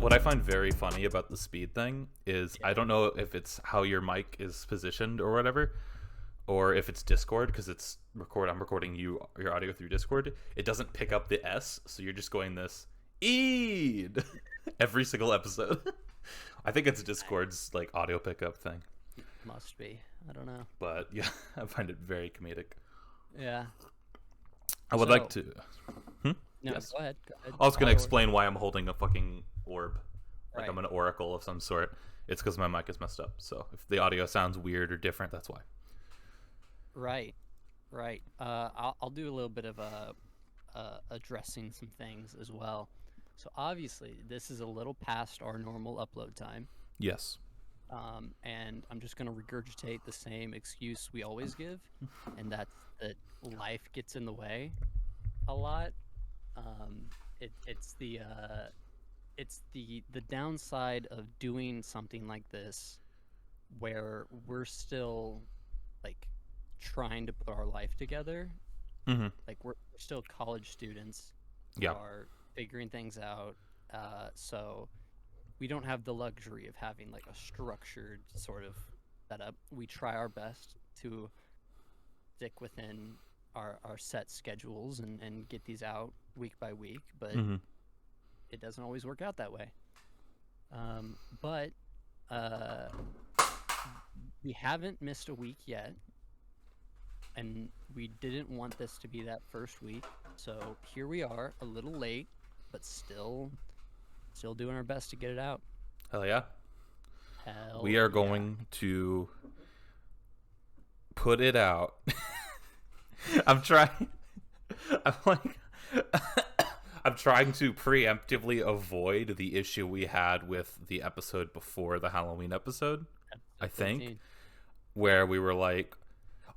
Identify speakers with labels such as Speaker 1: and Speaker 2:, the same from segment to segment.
Speaker 1: what I find very funny about the speed thing is
Speaker 2: Yeah.
Speaker 1: I don't know if it's how your mic is positioned or whatever, or if it's Discord because I'm recording your audio through Discord. It doesn't pick up the S, so you're just going this "eed" every single episode. I think it's Discord's like audio pickup thing,
Speaker 2: Must be. I don't know.
Speaker 1: but yeah, I find it very comedic.
Speaker 2: Yeah.
Speaker 1: I would
Speaker 2: So,
Speaker 1: like to. Hmm?
Speaker 2: no,
Speaker 1: Yes.
Speaker 2: go ahead. Go ahead.
Speaker 1: I was gonna
Speaker 2: Follow it.
Speaker 1: explain why I'm holding a fucking orb, like
Speaker 2: Right.
Speaker 1: I'm an oracle of some sort. It's because my mic is messed up. So if the audio sounds weird or different, that's why.
Speaker 2: Right. Right. I'll do a little bit of addressing some things as well. So obviously, this is a little past our normal upload time.
Speaker 1: Yes.
Speaker 2: And I'm just going to regurgitate the same excuse we always give, and that's that life gets in the way a lot. It's the downside of doing something like this, where we're still like trying to put our life together.
Speaker 1: Mm-hmm.
Speaker 2: Like we're still college students who
Speaker 1: Yeah.
Speaker 2: are figuring things out. So we don't have the luxury of having like a structured sort of setup. We try our best to stick within our set schedules and get these out week by week, but
Speaker 1: Mm-hmm.
Speaker 2: it doesn't always work out that way. But we haven't missed a week yet, and we didn't want this to be that first week. So here we are, a little late, but still doing our best to get it out.
Speaker 1: Hell yeah.
Speaker 2: Hell
Speaker 1: We are
Speaker 2: yeah.
Speaker 1: going to put it out. I'm trying. I'm like. I'm trying to preemptively avoid the issue we had with the episode before the Halloween episode, I think,
Speaker 2: 13.
Speaker 1: where we were like,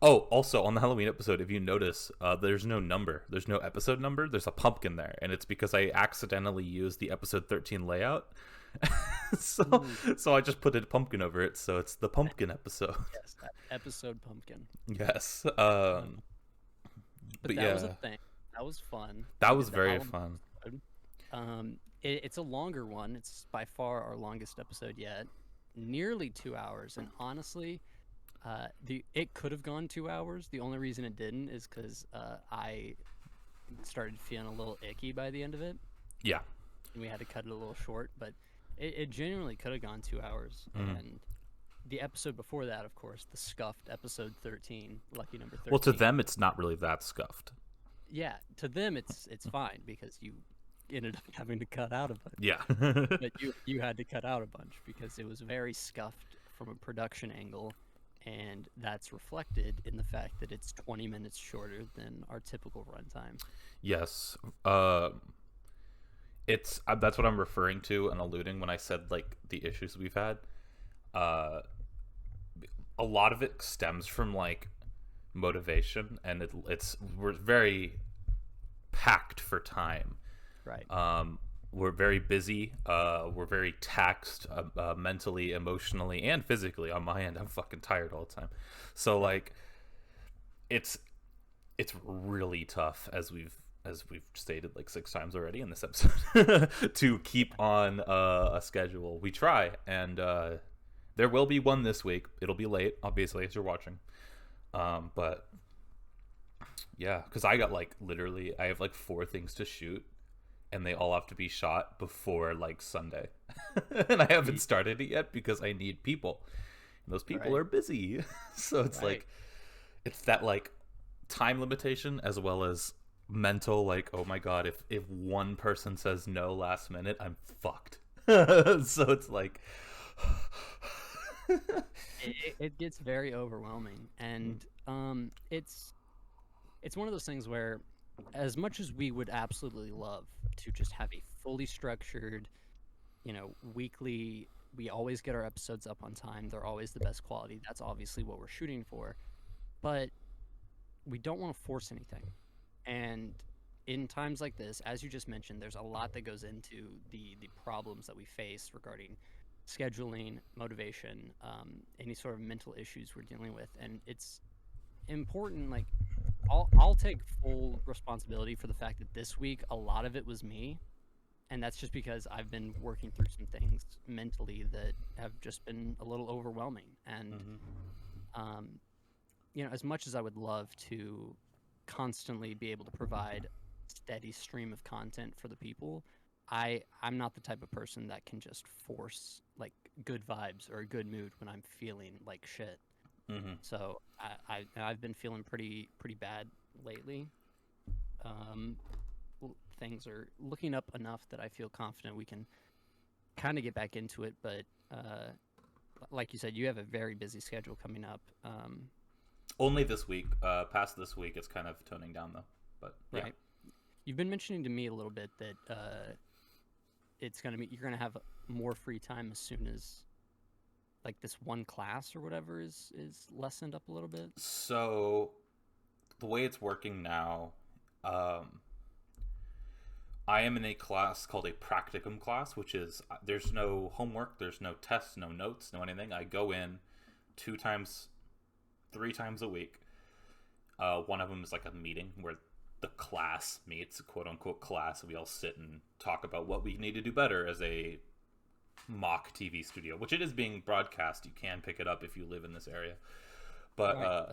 Speaker 1: oh, also on the Halloween episode, if you notice, there's no number. There's no episode number. There's a pumpkin there. And it's because I accidentally used the episode 13 layout. so I just put a pumpkin over it. So it's the pumpkin episode.
Speaker 2: Yes, that episode pumpkin.
Speaker 1: Yes.
Speaker 2: But
Speaker 1: but
Speaker 2: that
Speaker 1: yeah,
Speaker 2: was a thing. That was fun.
Speaker 1: that
Speaker 2: We
Speaker 1: was
Speaker 2: did the
Speaker 1: very
Speaker 2: Halloween
Speaker 1: fun.
Speaker 2: episode. It's a longer one. It's by far our longest episode yet. Nearly 2 hours. And honestly, it could have gone 2 hours. The only reason it didn't is because I started feeling a little icky by the end of it,
Speaker 1: Yeah.
Speaker 2: and we had to cut it a little short. But it genuinely could have gone 2 hours.
Speaker 1: Mhm.
Speaker 2: And the episode before that, of course, the scuffed episode 13, lucky number 13.
Speaker 1: Well, to them, it's not really that scuffed.
Speaker 2: Yeah, to them it's fine because you ended up having to cut out a bunch.
Speaker 1: Yeah.
Speaker 2: But you had to cut out a bunch because it was very scuffed from a production angle, and that's reflected in the fact that it's 20 minutes shorter than our typical runtime.
Speaker 1: Yes. It's that's what I'm referring to and alluding when I said like the issues we've had. A lot of it stems from like motivation, and we're very packed for time.
Speaker 2: Right.
Speaker 1: We're very busy. We're very taxed mentally, emotionally, and physically. On my end, I'm fucking tired all the time. So like, it's really tough as we've stated like 6 times already in this episode to keep on a schedule. We try, and there will be one this week. It'll be late, obviously, as you're watching. But yeah, because I got like literally, I have like 4 things to shoot, and they all have to be shot before like Sunday, and I haven't started it yet because I need people, and those people
Speaker 2: Right.
Speaker 1: are busy. So it's
Speaker 2: Right.
Speaker 1: like, it's that like time limitation as well as mental like, oh my god, if one person says no last minute, I'm fucked. So it's like.
Speaker 2: It gets very overwhelming, and it's one of those things where, as much as we would absolutely love to just have a fully structured, weekly, we always get our episodes up on time, they're always the best quality, that's obviously what we're shooting for, but we don't want to force anything. And in times like this, as you just mentioned, there's a lot that goes into the problems that we face regarding scheduling, motivation, any sort of mental issues we're dealing with. And it's important, like, I'll take full responsibility for the fact that this week a lot of it was me, and that's just because I've been working through some things mentally that have just been a little overwhelming. And um, as much as I would love to constantly be able to provide steady stream of content for the people, I'm not the type of person that can just force like good vibes or a good mood when I'm feeling like shit. So I've been feeling pretty bad lately. Um, Things are looking up enough that I feel confident we can kind of get back into it. But like you said, you have a very busy schedule coming up.
Speaker 1: Only this week. Past this week, it's kind of toning down though. But yeah.
Speaker 2: Right. You've been mentioning to me a little bit that you're gonna have more free time as soon as like this one class or whatever is lessened up a little bit.
Speaker 1: So the way it's working now, I am in a class called a Practicum Class, which is there's no homework, there's no tests, no notes, no anything. I go in 3 times a week. One of them is like a meeting where the class meets, quote unquote class, and we all sit and talk about what we need to do better as a mock TV studio, which it is being broadcast. You can pick it up if you live in this area. But
Speaker 2: Right.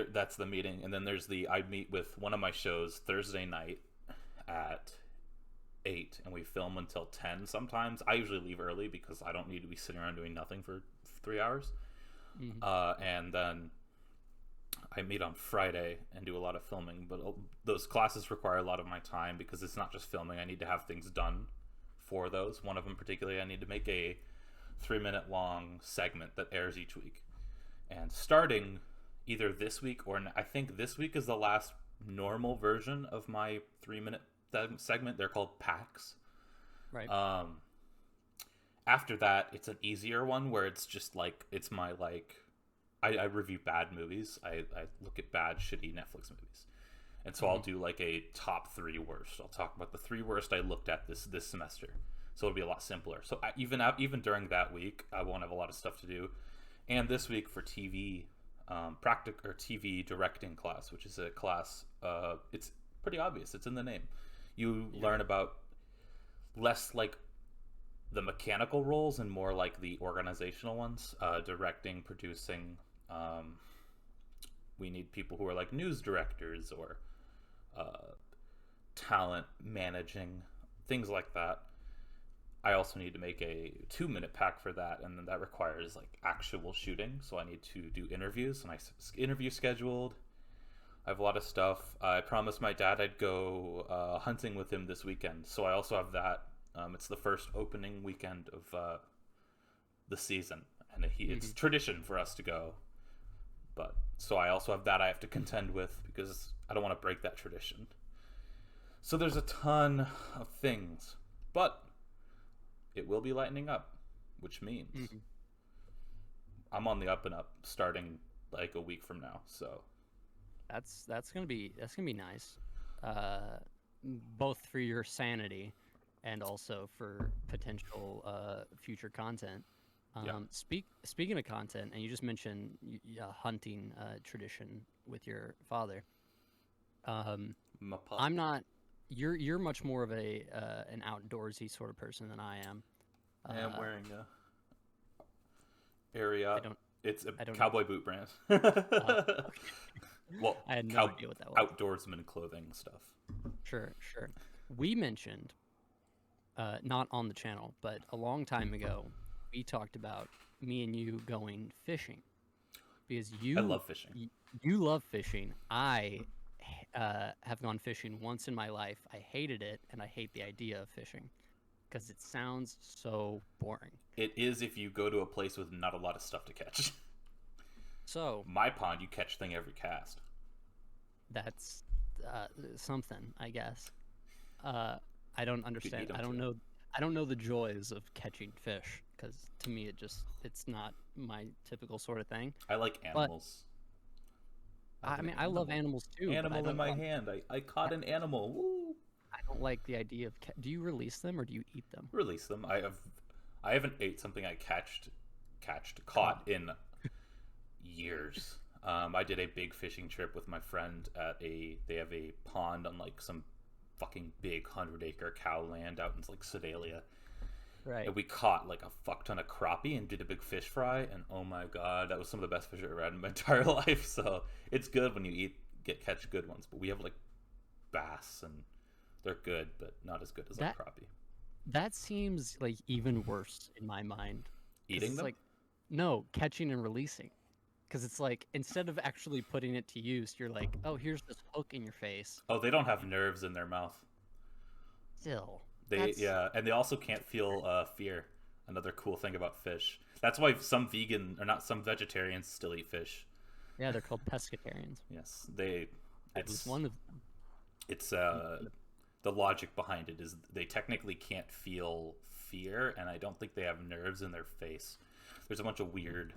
Speaker 1: that's the meeting, and then I meet with one of my shows Thursday night at 8, and we film until 10 sometimes. I usually leave early because I don't need to be sitting around doing nothing for 3 hours. And then I meet on Friday and do a lot of filming, but those classes require a lot of my time because it's not just filming. I need to have things done for those. One of them particularly, I need to make a 3-minute long segment that airs each week. And starting either this week or I think this week is the last normal version of my 3-minute segment. They're called packs.
Speaker 2: Right.
Speaker 1: After that, it's an easier one where it's just like, it's my like, I review bad movies. I look at bad, shitty Netflix movies. And so I'll do like a top 3 worst. I'll talk about the 3 worst I looked at this semester. So it'll be a lot simpler. So even during that week, I won't have a lot of stuff to do. And this week for TV, TV directing class, which is a class. It's pretty obvious. It's in the name. You learn about less like the mechanical roles and more like the organizational ones. Directing, producing. We need people who are like news directors or talent managing, things like that. I also need to make a 2-minute pack for that, and then that requires like actual shooting. So I need to do interviews, and I interview scheduled. I have a lot of stuff. I promised my dad I'd go hunting with him this weekend, so I also have that. It's the first opening weekend of the season, and it's tradition for us to go. But so I also have that I have to contend with because I don't want to break that tradition. So there's a ton of things, but it will be lightening up, which means I'm on the up and up starting like a week from now. So
Speaker 2: that's gonna be nice, both for your sanity and also for potential future content. Speaking of content, and you just mentioned hunting tradition with your father. I'm not. You're much more of an outdoorsy sort of person than I am.
Speaker 1: I am wearing a Ariat. It's a cowboy boot brand. Well,
Speaker 2: I had no idea what that was.
Speaker 1: Outdoorsman clothing stuff.
Speaker 2: Sure. We mentioned, not on the channel, but a long time ago, we talked about me and you going fishing because I
Speaker 1: love fishing.
Speaker 2: You love fishing. I have gone fishing once in my life. I hated it, and I hate the idea of fishing because it sounds so boring.
Speaker 1: It is if you go to a place with not a lot of stuff to catch.
Speaker 2: So
Speaker 1: my pond, you catch thing every cast.
Speaker 2: That's something, I guess. I don't understand. I don't know the joys of catching fish because to me it's not my typical sort of thing.
Speaker 1: I like animals.
Speaker 2: I love animals too.
Speaker 1: Animal in my hand. I caught an animal. Woo!
Speaker 2: I don't like the idea of. Do you release them or do you eat them?
Speaker 1: Release them. I haven't ate something I caught in years. I did a big fishing trip with my friend they have a pond on like some fucking big 100-acre cow land out in like Sedalia.
Speaker 2: Right.
Speaker 1: And we caught like a fuck ton of crappie and did a big fish fry, and oh my god, that was some of the best fish I've ever had in my entire life. So it's good when you catch good ones, but we have like bass, and they're good, but not as good as like crappie.
Speaker 2: That seems like even worse in my mind.
Speaker 1: Eating
Speaker 2: it's
Speaker 1: them?
Speaker 2: like, no, catching and releasing. Because it's like, instead of actually putting it to use, you're like, oh, here's this hook in your face.
Speaker 1: Oh, they don't have nerves in their mouth.
Speaker 2: Still.
Speaker 1: Yeah, and they also can't feel fear. Another cool thing about fish. That's why some vegetarians still eat fish.
Speaker 2: Yeah, they're called pescatarians.
Speaker 1: Yes,
Speaker 2: It's one of them.
Speaker 1: It's the logic behind it is they technically can't feel fear, and I don't think they have nerves in their face. There's a bunch of weird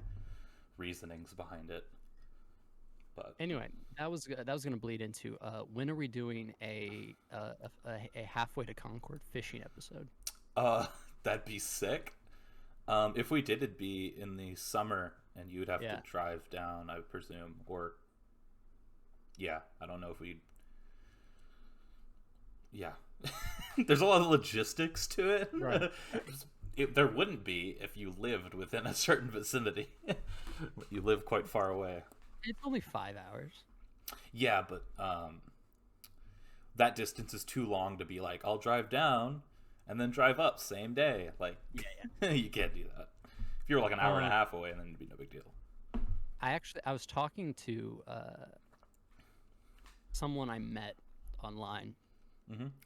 Speaker 1: reasonings behind it. But
Speaker 2: anyway, that was going to bleed into when are we doing a halfway to Concord fishing episode?
Speaker 1: That'd be sick. If we did, it'd be in the summer, and you would have to drive down, I presume, or yeah, I don't know if we. Yeah, there's a lot of logistics to it.
Speaker 2: Right.
Speaker 1: There wouldn't be if you lived within a certain vicinity. You live quite far away.
Speaker 2: It's only 5 hours.
Speaker 1: Yeah, but that distance is too long to be like, I'll drive down and then drive up same day. Like, yeah. You can't do that. If you're like an hour and a half away, then it'd be no big deal.
Speaker 2: I was talking to someone I met online,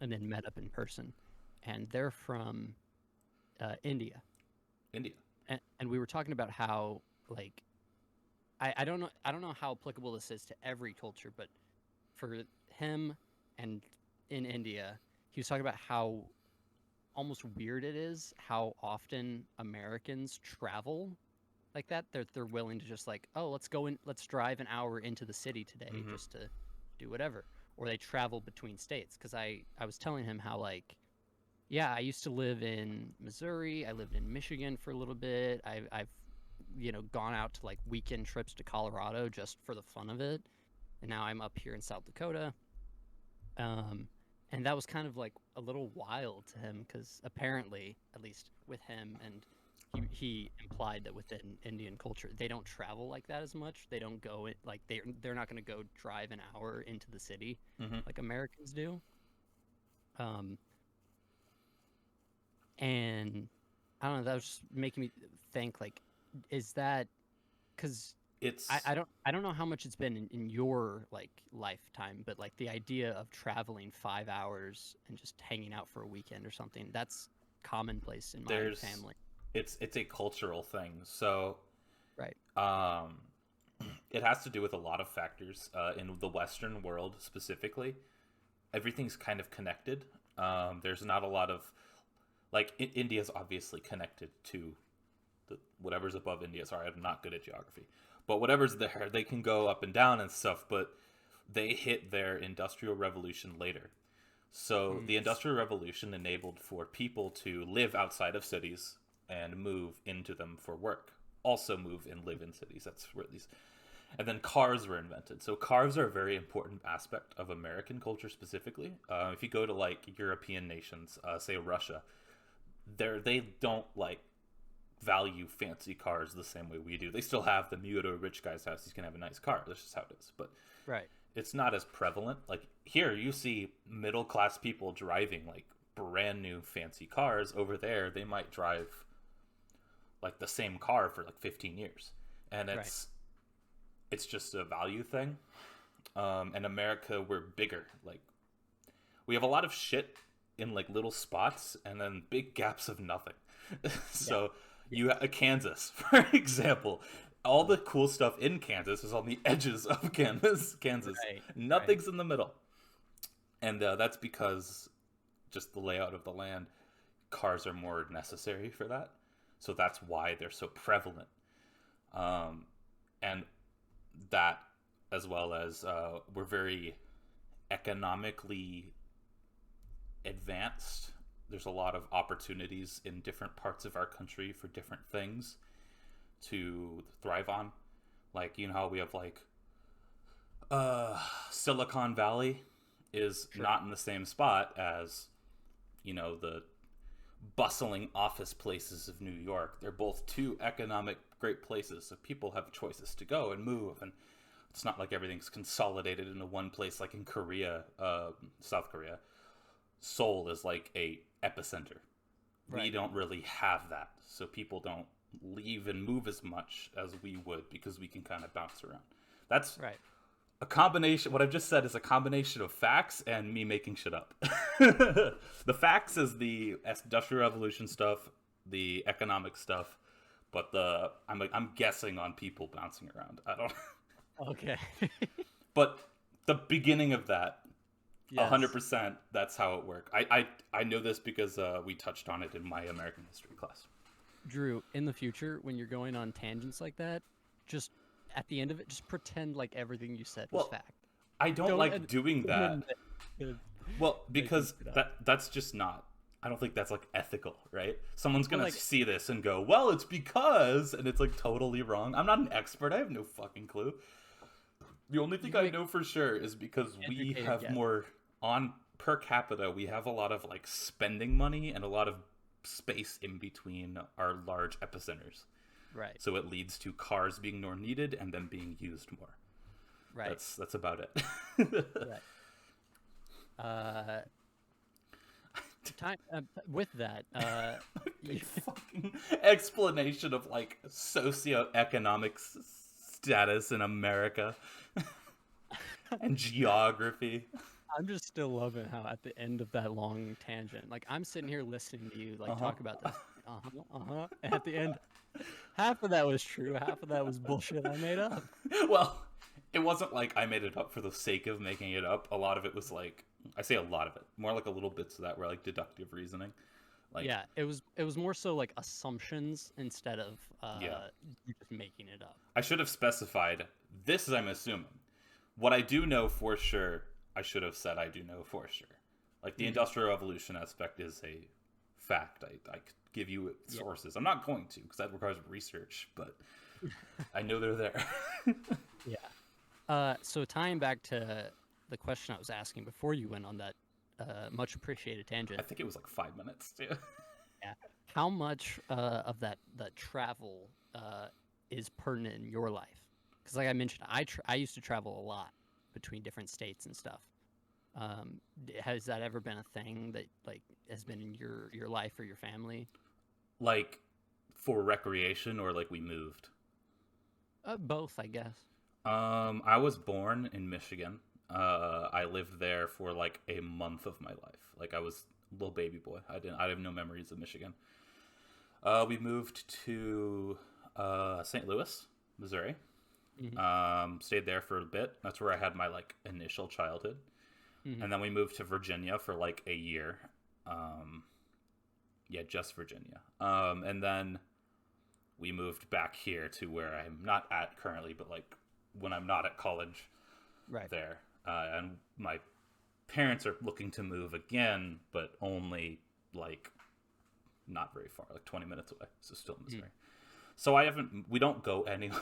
Speaker 2: and then met up in person, and they're from India. And we were talking about how, like, I don't know how applicable this is to every culture, but for him and in India, he was talking about how almost weird it is how often Americans travel like that. They're willing to just like, oh, let's drive an hour into the city today just to do whatever. Or they travel between states. Because I was telling him how, like, yeah, I used to live in Missouri. I lived in Michigan for a little bit. I've gone out to like weekend trips to Colorado just for the fun of it. And now I'm up here in South Dakota. And that was kind of like a little wild to him because apparently, at least with him, and he implied that within Indian culture, they don't travel like that as much. They don't go like they're not going to go drive an hour into the city like Americans do. And I don't know, that was just making me think, like, is that because I don't know how much it's been in your like lifetime, but like the idea of traveling 5 hours and just hanging out for a weekend or something, that's commonplace in my family.
Speaker 1: It's a cultural thing. So
Speaker 2: right.
Speaker 1: It has to do with a lot of factors. In the Western world specifically, everything's kind of connected. There's not a lot of, like, India's obviously connected to whatever's above India. Sorry, I'm not good at geography. But whatever's there, they can go up and down and stuff, but they hit their industrial revolution later. So the industrial revolution enabled for people to live outside of cities and move into them for work. Also move and live in cities. That's where these... And then cars were invented. So cars are a very important aspect of American culture specifically. If you go to like European nations, say Russia, they don't like value fancy cars the same way we do. They still have them. You go to a rich guy's house, he's gonna have a nice car. That's just how it is. But
Speaker 2: right,
Speaker 1: it's not as prevalent. Like here, you see middle class people driving like brand new fancy cars. Over there, they might drive like the same car for like 15 years, and it's just a value thing. In America, we're bigger. Like we have a lot of shit in like little spots, and then big gaps of nothing. So. You Kansas, for example, all the cool stuff in Kansas is on the edges of Kansas. Right, nothing's in the middle, and that's because just the layout of the land. Cars are more necessary for that, so that's why they're so prevalent. And that, as well as we're very economically advanced. There's a lot of opportunities in different parts of our country for different things to thrive on. Like, you know how we have like Silicon Valley is
Speaker 2: Sure.
Speaker 1: not in the same spot as, you know, the bustling office places of New York. They're both two economic great places, so people have choices to go and move, and it's not like everything's consolidated into one place like in Korea, South Korea. Seoul is like a epicenter. We
Speaker 2: Right.
Speaker 1: don't really have that, so people don't leave and move as much as we would because we can kind of bounce around. That's
Speaker 2: Right.
Speaker 1: a combination. What I've just said is a combination of facts and me making shit up. The facts is the industrial revolution stuff, the economic stuff, but I'm guessing on people bouncing around. I don't.
Speaker 2: Okay.
Speaker 1: But the beginning of that,
Speaker 2: Yes.
Speaker 1: 100%. That's how it worked. I know this because we touched on it in my American history class.
Speaker 2: Drew, in the future, when you're going on tangents like that, just at the end of it, just pretend like everything you said was
Speaker 1: Well,
Speaker 2: fact.
Speaker 1: I don't
Speaker 2: Don't
Speaker 1: like doing
Speaker 2: don't
Speaker 1: that.
Speaker 2: admit to
Speaker 1: Well,
Speaker 2: making
Speaker 1: because
Speaker 2: shit up.
Speaker 1: that's just not. I don't think that's like ethical, right? Someone's
Speaker 2: But
Speaker 1: gonna
Speaker 2: like,
Speaker 1: see this and go, "Well, it's because," and it's like totally wrong. I'm not an expert. I have no fucking clue. The only
Speaker 2: you
Speaker 1: thing
Speaker 2: can
Speaker 1: I
Speaker 2: make
Speaker 1: know for sure is because
Speaker 2: an
Speaker 1: we
Speaker 2: educated
Speaker 1: have
Speaker 2: guess.
Speaker 1: more on per capita. We have a lot of like spending money and a lot of space in between our large epicenters.
Speaker 2: Right.
Speaker 1: So it leads to cars being more needed and them being used more.
Speaker 2: Right.
Speaker 1: That's about it.
Speaker 2: Right. Uh, time with that.
Speaker 1: Big fucking explanation of like socioeconomic status in America and geography.
Speaker 2: I'm just still loving how at the end of that long tangent, like I'm sitting here listening to you like
Speaker 1: Uh huh.
Speaker 2: talk about this. And at the end, half of that was true, half of that was bullshit I made up.
Speaker 1: Well, it wasn't like I made it up for the sake of making it up. A lot of it was like, I say a lot of it, more like a little bits of that were like deductive reasoning. Like,
Speaker 2: Yeah, it was more so like assumptions instead of
Speaker 1: yeah,
Speaker 2: you just making it up.
Speaker 1: I should have specified this. I'm assuming what I do know for sure. I should have said I do know for sure. Like the
Speaker 2: Hmm.
Speaker 1: industrial revolution aspect is a fact. I could give you
Speaker 2: Yeah.
Speaker 1: sources. I'm not going to because that requires research, but I know they're there.
Speaker 2: Yeah. So tying back to the question I was asking before you went on that much appreciated
Speaker 1: I
Speaker 2: tangent.
Speaker 1: think it was like 5 minutes too.
Speaker 2: Yeah. How much of that travel is pertinent in your life? Because like I mentioned, I used to travel a lot between different states and stuff. Has that ever been a thing that like has been in your life or your family?
Speaker 1: Like for recreation or like we moved.
Speaker 2: Both, I guess.
Speaker 1: I was born in Michigan. I lived there for like a month of my life. Like I was a little baby boy. I have no memories of Michigan. We moved to St. Louis, Missouri.
Speaker 2: Hmm.
Speaker 1: Stayed there for a bit. That's where I had my like initial childhood.
Speaker 2: Hmm.
Speaker 1: And then we moved to Virginia for like a year. Um, yeah, just Virginia. And then we moved back here to where I'm not at currently, but like when I'm not at college
Speaker 2: Right.
Speaker 1: there. And my parents are looking to move again, but only like not very far, like 20 minutes away. So still in
Speaker 2: Mm.
Speaker 1: Missouri. So we don't go anywhere.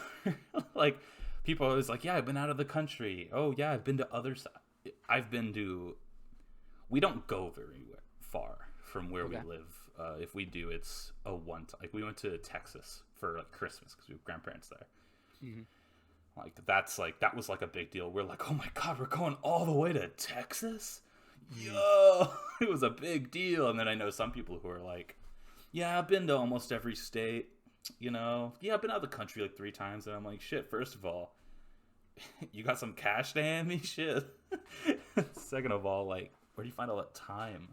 Speaker 1: Like people are always like, yeah, I've been out of the country. Oh yeah, I've been to other side. I've been to, we don't go very far from where we
Speaker 2: Okay.
Speaker 1: live. If we do, it's a one time. Like we went to Texas for like Christmas because we have grandparents there.
Speaker 2: Hmm.
Speaker 1: Like that was like a big deal. We're like, oh my god, we're going all the way to Texas.
Speaker 2: Hmm.
Speaker 1: Yo, it was a big deal. And then I know some people who are like, yeah, I've been to almost every state. You know, yeah, I've been out of the country like 3 times. And I'm like, shit. First of all, you got some cash to hand me, shit. Second of all, like, where do you find all that time?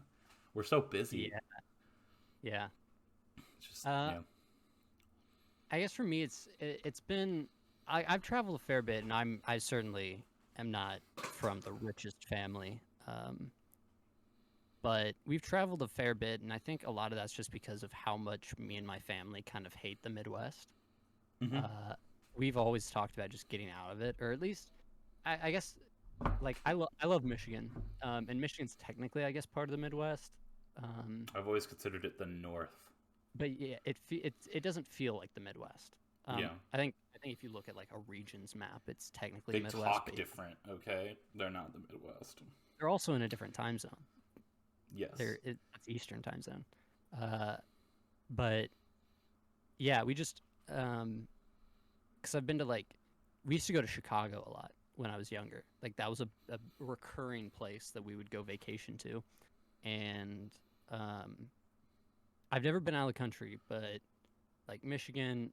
Speaker 1: We're so busy.
Speaker 2: Yeah. Yeah.
Speaker 1: It's just
Speaker 2: Uh,
Speaker 1: yeah.
Speaker 2: I guess for me, it's been I've traveled a fair bit, and I certainly am not from the richest family, but we've traveled a fair bit, and I think a lot of that's just because of how much me and my family kind of hate the Midwest.
Speaker 1: Hmm.
Speaker 2: Uh, we've always talked about just getting out of it, or at least I guess like I love Michigan, and Michigan's technically I guess part of the Midwest. Um,
Speaker 1: I've always considered it the North.
Speaker 2: but yeah, it doesn't feel like the Midwest.
Speaker 1: Yeah.
Speaker 2: I I think if you look at like a region's map, it's technically
Speaker 1: They
Speaker 2: Midwest.
Speaker 1: talk different, okay? They're not the Midwest.
Speaker 2: They're also in a different time zone.
Speaker 1: Yes.
Speaker 2: It's Eastern time zone. But yeah, we just because I've been to like, we used to go to Chicago a lot when I was younger. Like that was a recurring place that we would go vacation to, and I've never been out of the country, but like Michigan,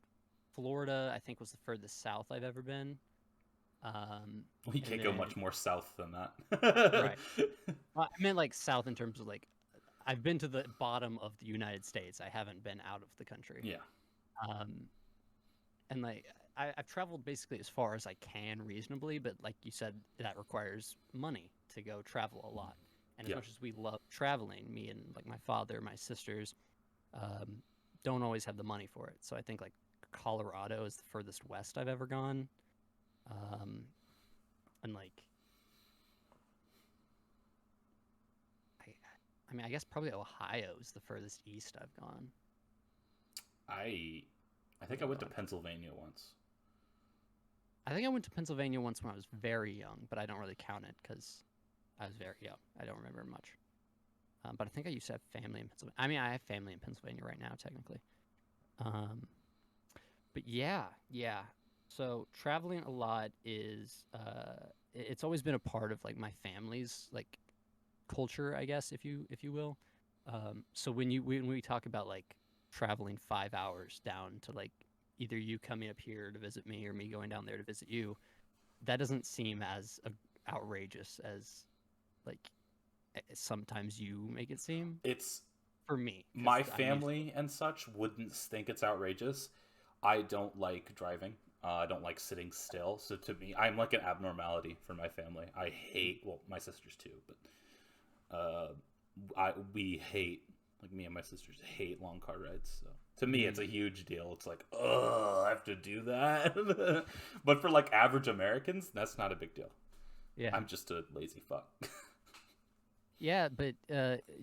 Speaker 2: Florida, I think was the furthest south I've ever been.
Speaker 1: We can't go much more south than that.
Speaker 2: Right. Well, I meant like south in terms of like, I've been to the bottom of the United States. I haven't been out of the country.
Speaker 1: Yeah.
Speaker 2: And like I've traveled basically as far as I can reasonably, but like you said, that requires money to go travel a lot. And as much as we love traveling, me and like my father, my sisters, don't always have the money for it. So I think like Colorado is the furthest west I've ever gone. And like, I mean, I guess probably Ohio is the furthest east I've gone.
Speaker 1: I think I went to Pennsylvania once.
Speaker 2: I think I went to Pennsylvania once when I was very young, but I don't really count it because I was very young. I don't remember much. But I think I used to have family in Pennsylvania. I mean, I have family in Pennsylvania right now, technically. But yeah. So traveling a lot is it's always been a part of like my family's like culture, I guess, if you will. So when we talk about like traveling 5 hours down to like either you coming up here to visit me or me going down there to visit you, that doesn't seem as outrageous as like sometimes you make it seem.
Speaker 1: It's
Speaker 2: for me.
Speaker 1: My family and such wouldn't think it's outrageous. I don't like driving. I don't like sitting still. So to me, I'm like an abnormality for my family. I hate, well, my sisters too, but we hate, like me and my sisters hate long car rides. So to me, it's a huge deal. It's like, oh, I have to do that. But for like average Americans, that's not a big deal.
Speaker 2: Yeah,
Speaker 1: I'm just a lazy fuck.
Speaker 2: Yeah, but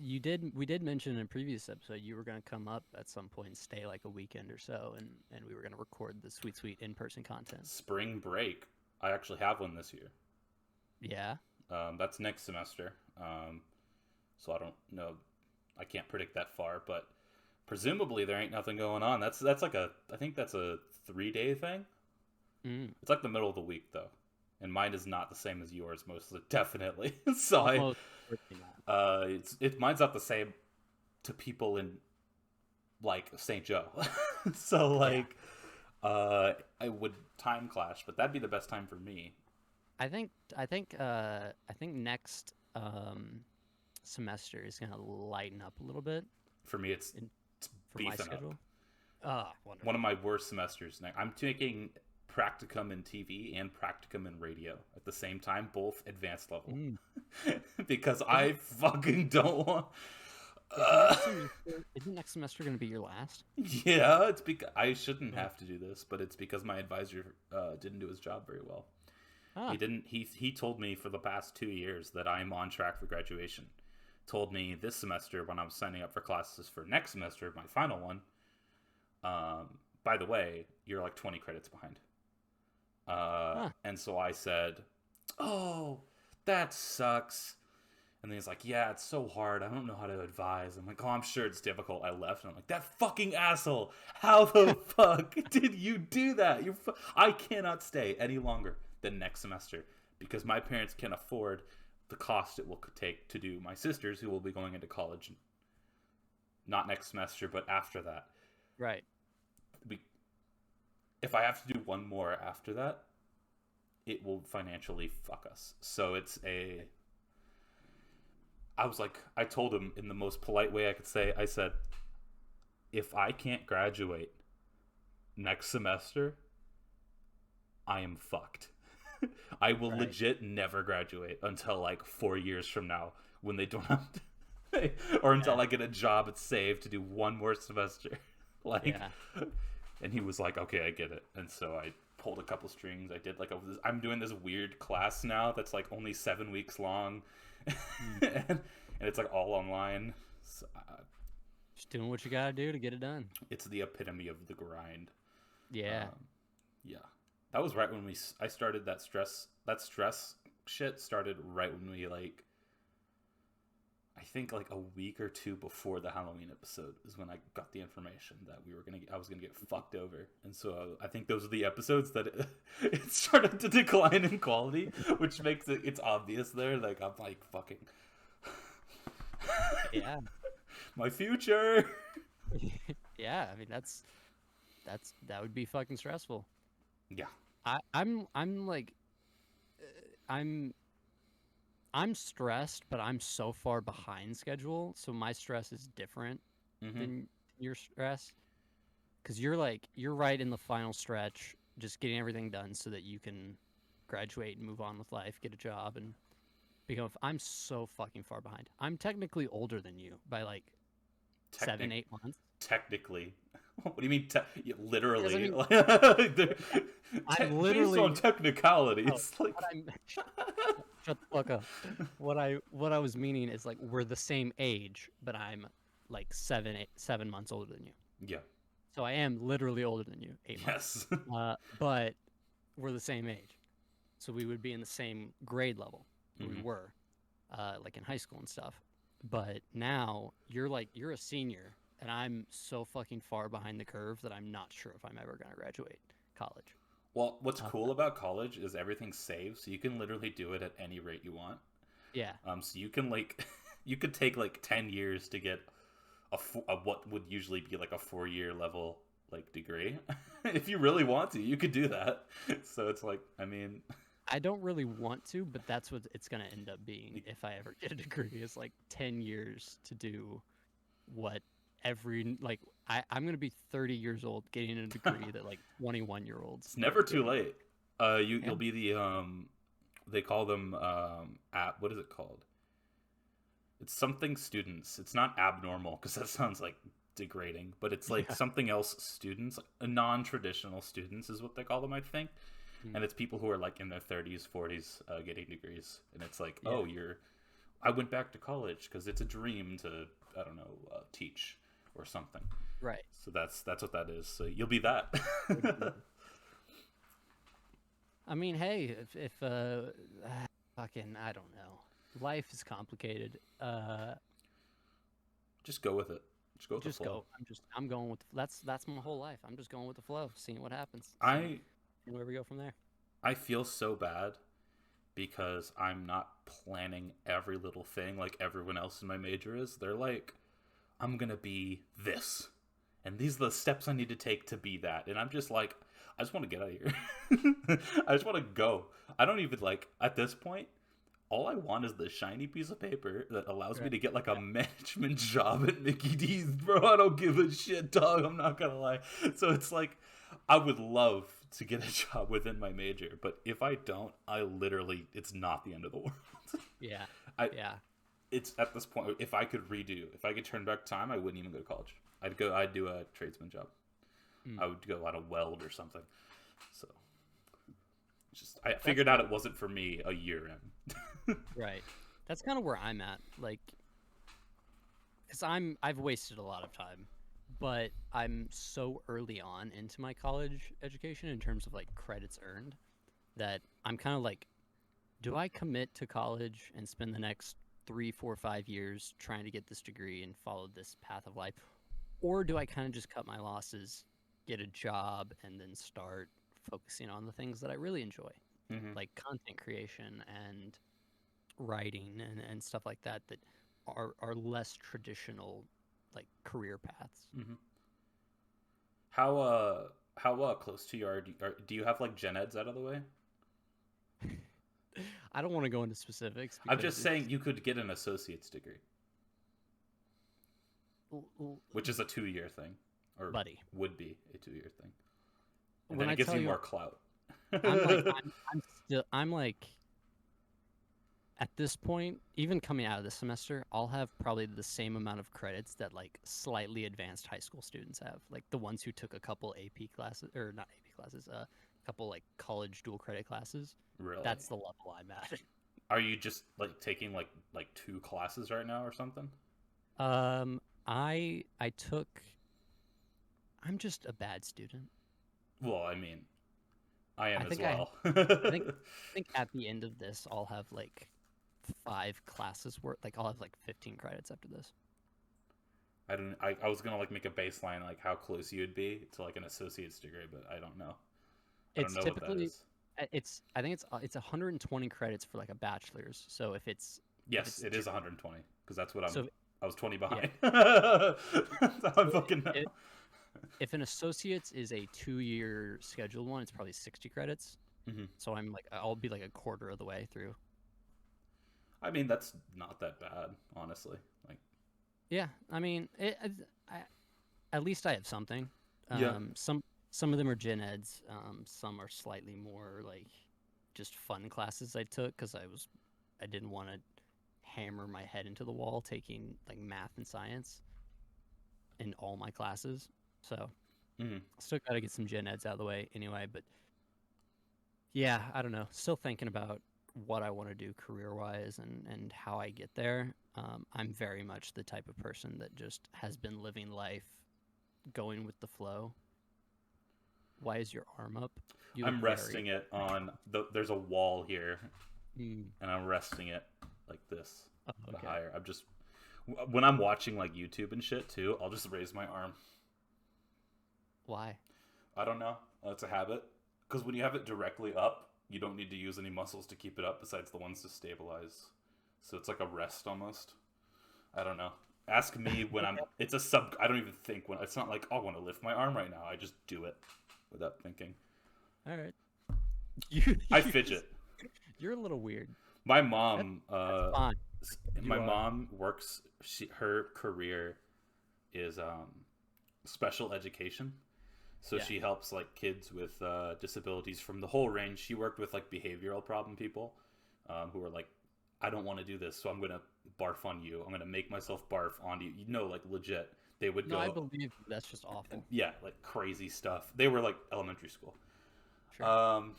Speaker 2: we did mention in a previous episode you were going to come up at some point and stay like a weekend or so, and we were going to record the sweet in-person content.
Speaker 1: Spring break. I actually have one this year.
Speaker 2: Yeah.
Speaker 1: That's next semester. So I don't know. I can't predict that far, but presumably there ain't nothing going on. That's like I think that's a 3-day thing. It's like the middle of the week though. And mine is not the same as yours, mostly, definitely. So mine's not the same to people in like St. Joe. So like, I would time clash, but that'd be the best time for me.
Speaker 2: I think next semester is gonna lighten up a little bit.
Speaker 1: For me, it's beefing
Speaker 2: my schedule. Wonderful.
Speaker 1: One of my worst semesters. I'm taking Practicum in TV and Practicum in radio at the same time, both advanced level. Because I fucking don't want.
Speaker 2: Isn't next semester going to be your last?
Speaker 1: Yeah, it's because I shouldn't have to do this, but it's because my advisor didn't do his job very well. He didn't. He told me for the past 2 years that I'm on track for graduation. Told me this semester when I was signing up for classes for next semester, my final one. By the way, you're like 20 credits behind. And so I said, "Oh, that sucks." And then he's like, "Yeah, it's so hard. I don't know how to advise." I'm like, "Oh, I'm sure it's difficult." I left, and I'm like, "That fucking asshole! How the fuck did you do that? I cannot stay any longer than next semester because my parents can't afford the cost it will take to do my sisters who will be going into college, not next semester, but after that."
Speaker 2: Right.
Speaker 1: If I have to do one more after that, it will financially fuck us. So I told him in the most polite way I could say, I said, if I can't graduate next semester, I am fucked. I will legit never graduate until like 4 years from now when they don't have to pay, or until I get a job at SAVE to do one more semester. And he was like, "Okay, I get it." And so I pulled a couple strings. I did I'm doing this weird class now that's like only 7 weeks long, and it's like all online. So,
Speaker 2: just doing what you gotta do to get it done.
Speaker 1: It's the epitome of the grind.
Speaker 2: Yeah.
Speaker 1: Yeah. That was right when I started that stress shit started right when we like, I think like a week or two before the Halloween episode is when I got the information that I was gonna get fucked over, and so I think those are the episodes that it started to decline in quality, which makes it's obvious there. Like I'm like fucking,
Speaker 2: Yeah.
Speaker 1: my future.
Speaker 2: Yeah, I mean that would be fucking stressful.
Speaker 1: Yeah.
Speaker 2: I'm like I'm I'm stressed, but I'm so far behind schedule, so my stress is different
Speaker 1: Mm-hmm.
Speaker 2: than your stress. Because you're right in the final stretch, just getting everything done so that you can graduate and move on with life, get a job, and become. I'm so fucking far behind. I'm technically older than you by like
Speaker 1: Technic
Speaker 2: 7, 8 months.
Speaker 1: Technically. What do you mean?
Speaker 2: Because I
Speaker 1: Literally?
Speaker 2: mean, I'm
Speaker 1: Based on
Speaker 2: literally. Oh,
Speaker 1: technicalities, like.
Speaker 2: what I'm. Shut the fuck up. What I was meaning is like we're the same age, but I'm like 7 months older than you.
Speaker 1: Yeah.
Speaker 2: So I am literally older than you, 8 months.
Speaker 1: Yes.
Speaker 2: But we're the same age, so we would be in the same grade level. We
Speaker 1: Mm-hmm.
Speaker 2: were, like in high school and stuff. But now you're a senior, and I'm so fucking far behind the curve that I'm not sure if I'm ever gonna graduate college.
Speaker 1: Well, what's
Speaker 2: Uh,
Speaker 1: cool about college is everything's saved, so you can literally do it at any rate you want.
Speaker 2: yeah,
Speaker 1: So you can like, you could take like 10 years to get a what would usually be like a 4 year level like degree. If you really want to, you could do that. So it's like, I mean,
Speaker 2: I don't really want to, but that's what it's gonna end up being if I ever get a degree. Is like 10 years to do what I'm gonna be 30 years old getting a degree that like 21-year-olds
Speaker 1: it's
Speaker 2: need
Speaker 1: never
Speaker 2: to
Speaker 1: too
Speaker 2: get.
Speaker 1: late.
Speaker 2: Yeah,
Speaker 1: You'll be the they call them app. What is it called? It's something students. It's not abnormal because that sounds like degrading, but it's like
Speaker 2: yeah.
Speaker 1: something else students. Non-traditional students is what they call them, I think.
Speaker 2: Mm.
Speaker 1: And it's people who are like in their 30s, 40s, getting degrees, and it's like,
Speaker 2: Yeah.
Speaker 1: oh, I went back to college because it's a dream to, I don't know, teach or something.
Speaker 2: Right.
Speaker 1: So that's what that is. So you'll be that.
Speaker 2: I mean, hey, if fucking I don't know. Life is complicated.
Speaker 1: Just go with it. Just go with the
Speaker 2: Just
Speaker 1: flow.
Speaker 2: go. I'm going with that's my whole life. I'm just going with the flow, seeing what happens, seeing
Speaker 1: I
Speaker 2: where we go from there.
Speaker 1: I feel so bad because I'm not planning every little thing like everyone else in my major is. They're like, I'm gonna be this, and these are the steps I need to take to be that. And I'm just like, I just want to get out of here. I just want to go. I don't even like at this point. All I want is the shiny piece of paper that allows me
Speaker 2: Right.
Speaker 1: to get like a
Speaker 2: Yeah.
Speaker 1: management job at Mickey D's, bro. I don't give a shit, dog. I'm not gonna lie. So it's like, I would love to get a job within my major, but if I don't, it's not the end of the world.
Speaker 2: Yeah.
Speaker 1: I,
Speaker 2: Yeah.
Speaker 1: it's at this point, if I could turn back time, I wouldn't even go to college. I'd do a tradesman job.
Speaker 2: Mm.
Speaker 1: I would go out a weld or something. So, I figured out it wasn't for me a year in.
Speaker 2: Right. That's kind of where I'm at. Like, because I've wasted a lot of time, but I'm so early on into my college education in terms of like credits earned that I'm kind of like, do I commit to college and spend the next 3, 4, 5 years trying to get this degree and follow this path of life, or do I kind of just cut my losses, get a job, and then start focusing on the things that I really enjoy,
Speaker 1: Hmm.
Speaker 2: like content creation and writing and stuff like that that are less traditional like career paths.
Speaker 1: Hmm. How close to you do you have like gen eds out of the way?
Speaker 2: I don't want to go into specifics
Speaker 1: I'm
Speaker 2: because
Speaker 1: just
Speaker 2: it's
Speaker 1: saying you could get an associate's degree, which is a 2 year thing, or
Speaker 2: buddy.
Speaker 1: would be a 2 year thing, and
Speaker 2: When
Speaker 1: then
Speaker 2: I
Speaker 1: it gives
Speaker 2: tell
Speaker 1: you
Speaker 2: you
Speaker 1: more clout.
Speaker 2: I'm like at this point, even coming out of this semester, I'll have probably the same amount of credits that like slightly advanced high school students have, like the ones who took a couple AP classes or not AP classes, a couple like college dual credit classes.
Speaker 1: Really?
Speaker 2: That's the level I'm at.
Speaker 1: Are you just like taking like 2 classes right now or something?
Speaker 2: Um, I took. I'm just a bad student.
Speaker 1: Well, I mean, I am
Speaker 2: I
Speaker 1: as
Speaker 2: think I
Speaker 1: well.
Speaker 2: I think at the end of this, I'll have like 5 classes worth. Like I'll have like 15 credits after this.
Speaker 1: I don't. I was gonna like make a baseline like how close you would be to like an associate's degree, but I don't know. I don't
Speaker 2: It's
Speaker 1: know what that
Speaker 2: typically
Speaker 1: is.
Speaker 2: I think it's 120 credits for like a bachelor's. So if
Speaker 1: Yes,
Speaker 2: it's
Speaker 1: it
Speaker 2: two,
Speaker 1: is 120 because that's what
Speaker 2: so
Speaker 1: I was 20
Speaker 2: yeah.
Speaker 1: behind. That's how I
Speaker 2: So
Speaker 1: fucking know.
Speaker 2: if an associate's is a 2-year scheduled one, it's probably 60 credits.
Speaker 1: Hmm.
Speaker 2: So I'll be like a quarter of the way through.
Speaker 1: I mean, that's not that bad, honestly. Like,
Speaker 2: Yeah, I mean, I, at least I have something.
Speaker 1: yeah,
Speaker 2: Some of them are gen eds. Some are slightly more like just fun classes I took because I didn't want to hammer my head into the wall taking like math and science in all my classes. So
Speaker 1: hmm,
Speaker 2: still got to get some gen eds out of the way anyway. But yeah, I don't know. Still thinking about what I want to do career wise and how I get there. I'm very much the type of person that just has been living life going with the flow. Why is your arm up? You look
Speaker 1: I'm
Speaker 2: very.
Speaker 1: resting it on There's a wall here,
Speaker 2: Mm.
Speaker 1: and I'm resting it like this,
Speaker 2: Oh,
Speaker 1: but
Speaker 2: okay.
Speaker 1: higher. I'm just when I'm watching like YouTube and shit too, I'll just raise my arm.
Speaker 2: Why?
Speaker 1: I don't know. It's a habit. Because when you have it directly up, you don't need to use any muscles to keep it up besides the ones to stabilize. So it's like a rest almost. I don't know. Ask me when I'm. It's a sub. I don't even think when. It's not like, oh, I want to lift my arm right now. I just do it without thinking.
Speaker 2: All right. You,
Speaker 1: I
Speaker 2: you
Speaker 1: fidget.
Speaker 2: you're a little weird.
Speaker 1: My
Speaker 2: That's,
Speaker 1: mom.
Speaker 2: that's fine.
Speaker 1: My
Speaker 2: You are.
Speaker 1: mom works. Her career is special education. So
Speaker 2: Yeah.
Speaker 1: she helps like kids with disabilities from the whole range. She worked with like behavioral problem people who are like, I don't want to do this, so I'm gonna barf on you. I'm gonna make myself barf on you. You know, like legit. They would
Speaker 2: No, I
Speaker 1: go,
Speaker 2: believe that's just awful.
Speaker 1: yeah, like crazy stuff. They were like elementary school.
Speaker 2: Sure.
Speaker 1: Um,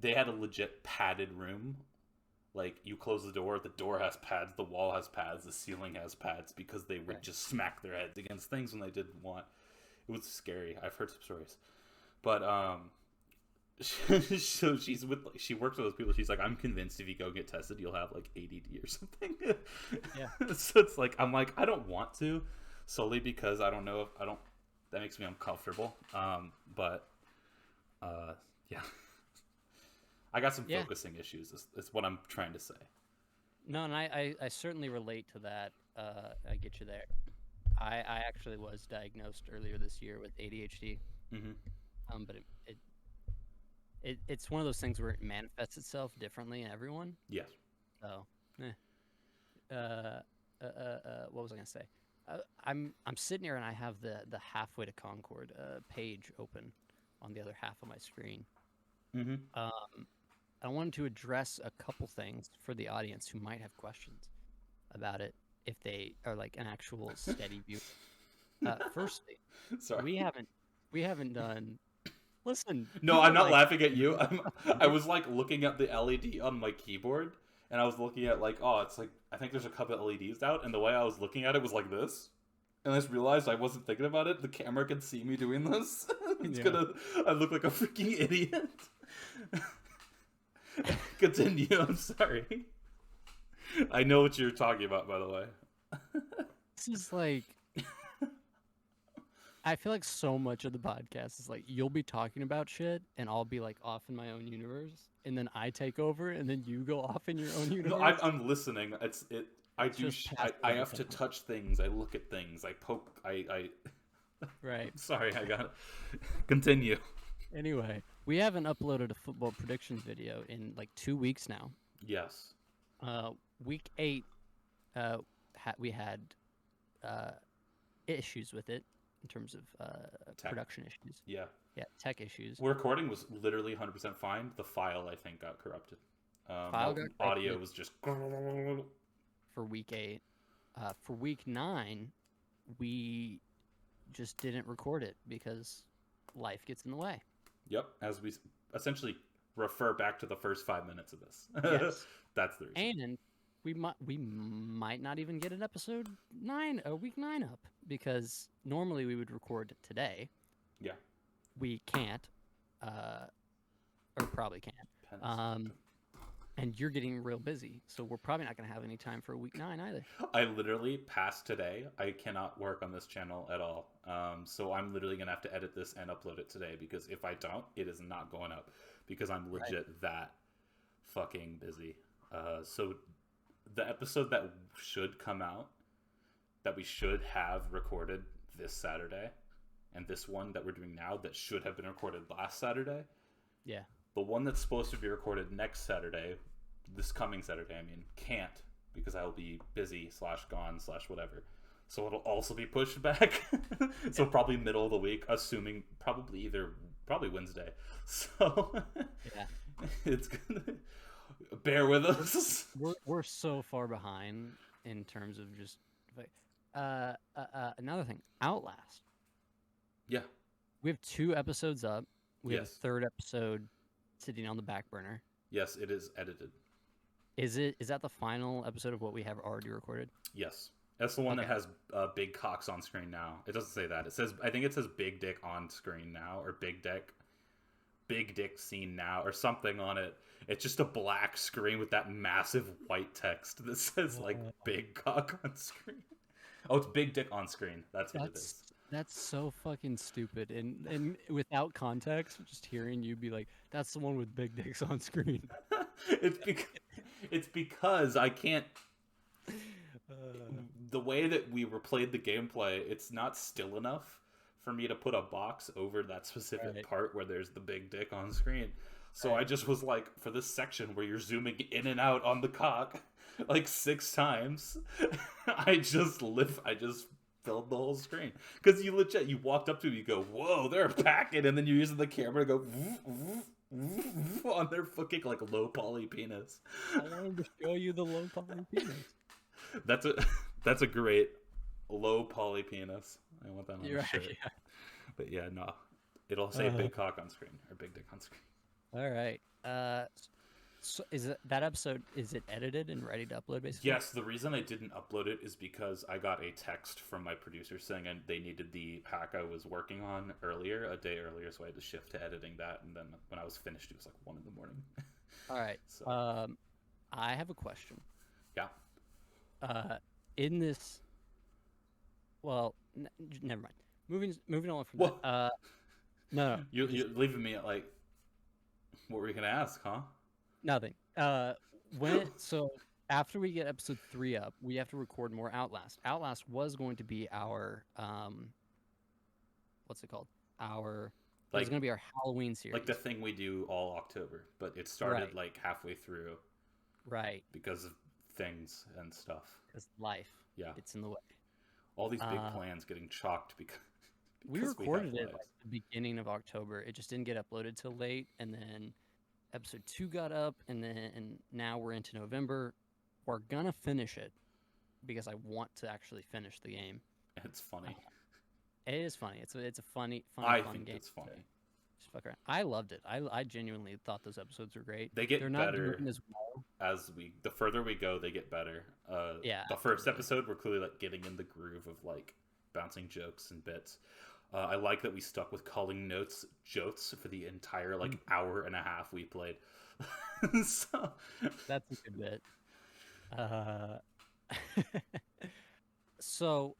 Speaker 1: they had a legit padded room. Like you close the door has pads, the wall has pads, the ceiling has pads because they would
Speaker 2: Okay.
Speaker 1: just smack their heads against things when they didn't want. It was scary. I've heard some stories. But so she works with those people. She's like, I'm convinced if you go get tested, you'll have like ADD or something.
Speaker 2: Yeah.
Speaker 1: So it's like I'm like I don't want to, solely because I don't know if I don't. That makes me uncomfortable. But yeah, I got some
Speaker 2: Yeah.
Speaker 1: focusing issues. Is what I'm trying to say.
Speaker 2: No, and I certainly relate to that. I get you there. I actually was diagnosed earlier this year with ADHD.
Speaker 1: Mm-hmm.
Speaker 2: But it's one of those things where it manifests itself differently in everyone.
Speaker 1: Yes.
Speaker 2: So, eh. What was I gonna say? I'm sitting here and I have the halfway to Concord page open on the other half of my screen.
Speaker 1: Mm-hmm.
Speaker 2: I wanted to address a couple things for the audience who might have questions about it if they are like an actual steady viewer. Firstly,
Speaker 1: Sorry.
Speaker 2: we haven't done. Listen,
Speaker 1: No,
Speaker 2: people
Speaker 1: I'm not
Speaker 2: like
Speaker 1: laughing at you. I
Speaker 2: you're,
Speaker 1: was like looking at the LED on my keyboard, and I was looking at like, oh, it's like I think there's a couple of LEDs out, and the way I was looking at it was like this, and I just realized I wasn't thinking about it. The camera can see me doing this. It's
Speaker 2: yeah.
Speaker 1: gonna. I look like a freaking idiot. Continue. I'm sorry. I know what you're talking about, by the way.
Speaker 2: This is like I feel like so much of the podcast is like you'll be talking about shit and I'll be like off in my own universe and then I take over and then you go off in your own
Speaker 1: No,
Speaker 2: universe.
Speaker 1: I'm listening. It's it. I
Speaker 2: It's
Speaker 1: do.
Speaker 2: just
Speaker 1: I
Speaker 2: passive
Speaker 1: have to
Speaker 2: attention.
Speaker 1: touch things. I look at things. I poke. I
Speaker 2: Right.
Speaker 1: Sorry, I got it. Continue.
Speaker 2: Anyway, we haven't uploaded a football predictions video in like 2 weeks now.
Speaker 1: Yes.
Speaker 2: Week 8, we had uh, issues with it in terms of
Speaker 1: Tech.
Speaker 2: production issues.
Speaker 1: Yeah.
Speaker 2: Yeah, tech issues.
Speaker 1: Recording was literally 100% fine. The file, I think, got corrupted.
Speaker 2: File got
Speaker 1: Audio
Speaker 2: corrupted
Speaker 1: was just.
Speaker 2: for week 8. For week 9, we just didn't record it because life gets in the way.
Speaker 1: Yep. As we essentially refer back to the first 5 minutes of this.
Speaker 2: Yes.
Speaker 1: That's the reason.
Speaker 2: And we might not even get an episode 9 week 9 up because normally we would record today.
Speaker 1: Yeah.
Speaker 2: We can't. or probably can. And you're getting real busy, so we're probably not going to have any time for week 9 either.
Speaker 1: I literally, past today, I cannot work on this channel at all. So I'm literally going to have to edit this and upload it today, because if I don't, it is not going up, because I'm legit that fucking busy. So the episode that should come out, that we should have recorded this Saturday, and this one that we're doing now that should have been recorded last Saturday.
Speaker 2: Yeah.
Speaker 1: The one that's supposed to be recorded next Saturday, this coming Saturday, I mean, can't, because I will be busy / gone / whatever. So it'll also be pushed back. So probably middle of the week, assuming probably Wednesday. So it's gonna bear with us.
Speaker 2: We're so far behind in terms of just another thing, Outlast.
Speaker 1: Yeah.
Speaker 2: We have 2 episodes up. We have a
Speaker 1: Yes.
Speaker 2: 3rd episode sitting on the back burner.
Speaker 1: Yes, it is edited.
Speaker 2: Is that the final episode of what we have already recorded?
Speaker 1: Yes. That's the one that has big cocks on screen now. It doesn't say that. It says, I think it says big dick on screen now, or big dick scene now, or something on it. It's just a black screen with that massive white text that says like big cock on screen. Oh, it's big dick on screen. That's what it is.
Speaker 2: That's so fucking stupid. And without context, just hearing you be like, that's the one with big dicks on screen.
Speaker 1: It's because I can't... the way that we replayed the gameplay, it's not still enough for me to put a box over that specific part where there's the big dick on screen. So I just was like, for this section where you're zooming in and out on the cock like 6 times, I just filled the whole screen. Because you walked up to it, you go, whoa, they're packing, and then you're using the camera to go on their fucking like low poly penis.
Speaker 2: I wanted to show you the low poly penis.
Speaker 1: That's a great low poly penis. I want that on the shirt.
Speaker 2: Yeah.
Speaker 1: But yeah, no. It'll say big cock on screen, or big dick on screen.
Speaker 2: All right. So that episode, is it edited and ready to upload, basically?
Speaker 1: Yes, the reason I didn't upload it is because I got a text from my producer saying they needed the pack I was working on a day earlier, so I had to shift to editing that, and then when I was finished, it was like 1 a.m.
Speaker 2: All right. So. I have a question.
Speaker 1: Yeah.
Speaker 2: In this... Well, never mind. Moving on from that. No.
Speaker 1: You're leaving me at like... What were you going to ask, huh?
Speaker 2: Nothing. So after we get episode 3 up, we have to record more Outlast. Outlast was going to be our what's it called? It was going to be our Halloween series.
Speaker 1: Like the thing we do all October, but it started like halfway through.
Speaker 2: Right.
Speaker 1: Because of things and stuff.
Speaker 2: Because life.
Speaker 1: Yeah.
Speaker 2: It's in the way.
Speaker 1: All these big plans getting chalked because
Speaker 2: we recorded it like the beginning of October. It just didn't get uploaded till late, and then episode 2 got up, and now we're into November. We're gonna finish it because I want to actually finish the game.
Speaker 1: It's funny.
Speaker 2: It is funny. It's a funny
Speaker 1: I
Speaker 2: fun
Speaker 1: think
Speaker 2: game.
Speaker 1: it's funny.
Speaker 2: Just fuck around. I loved it. I genuinely thought those episodes were great.
Speaker 1: They're not
Speaker 2: better
Speaker 1: as well. The further we go, they get better. The first episode, we're clearly like getting in the groove of like bouncing jokes and bits. I like that we stuck with calling notes jotes for the entire like hour and a half we played. So
Speaker 2: that's a good bit. So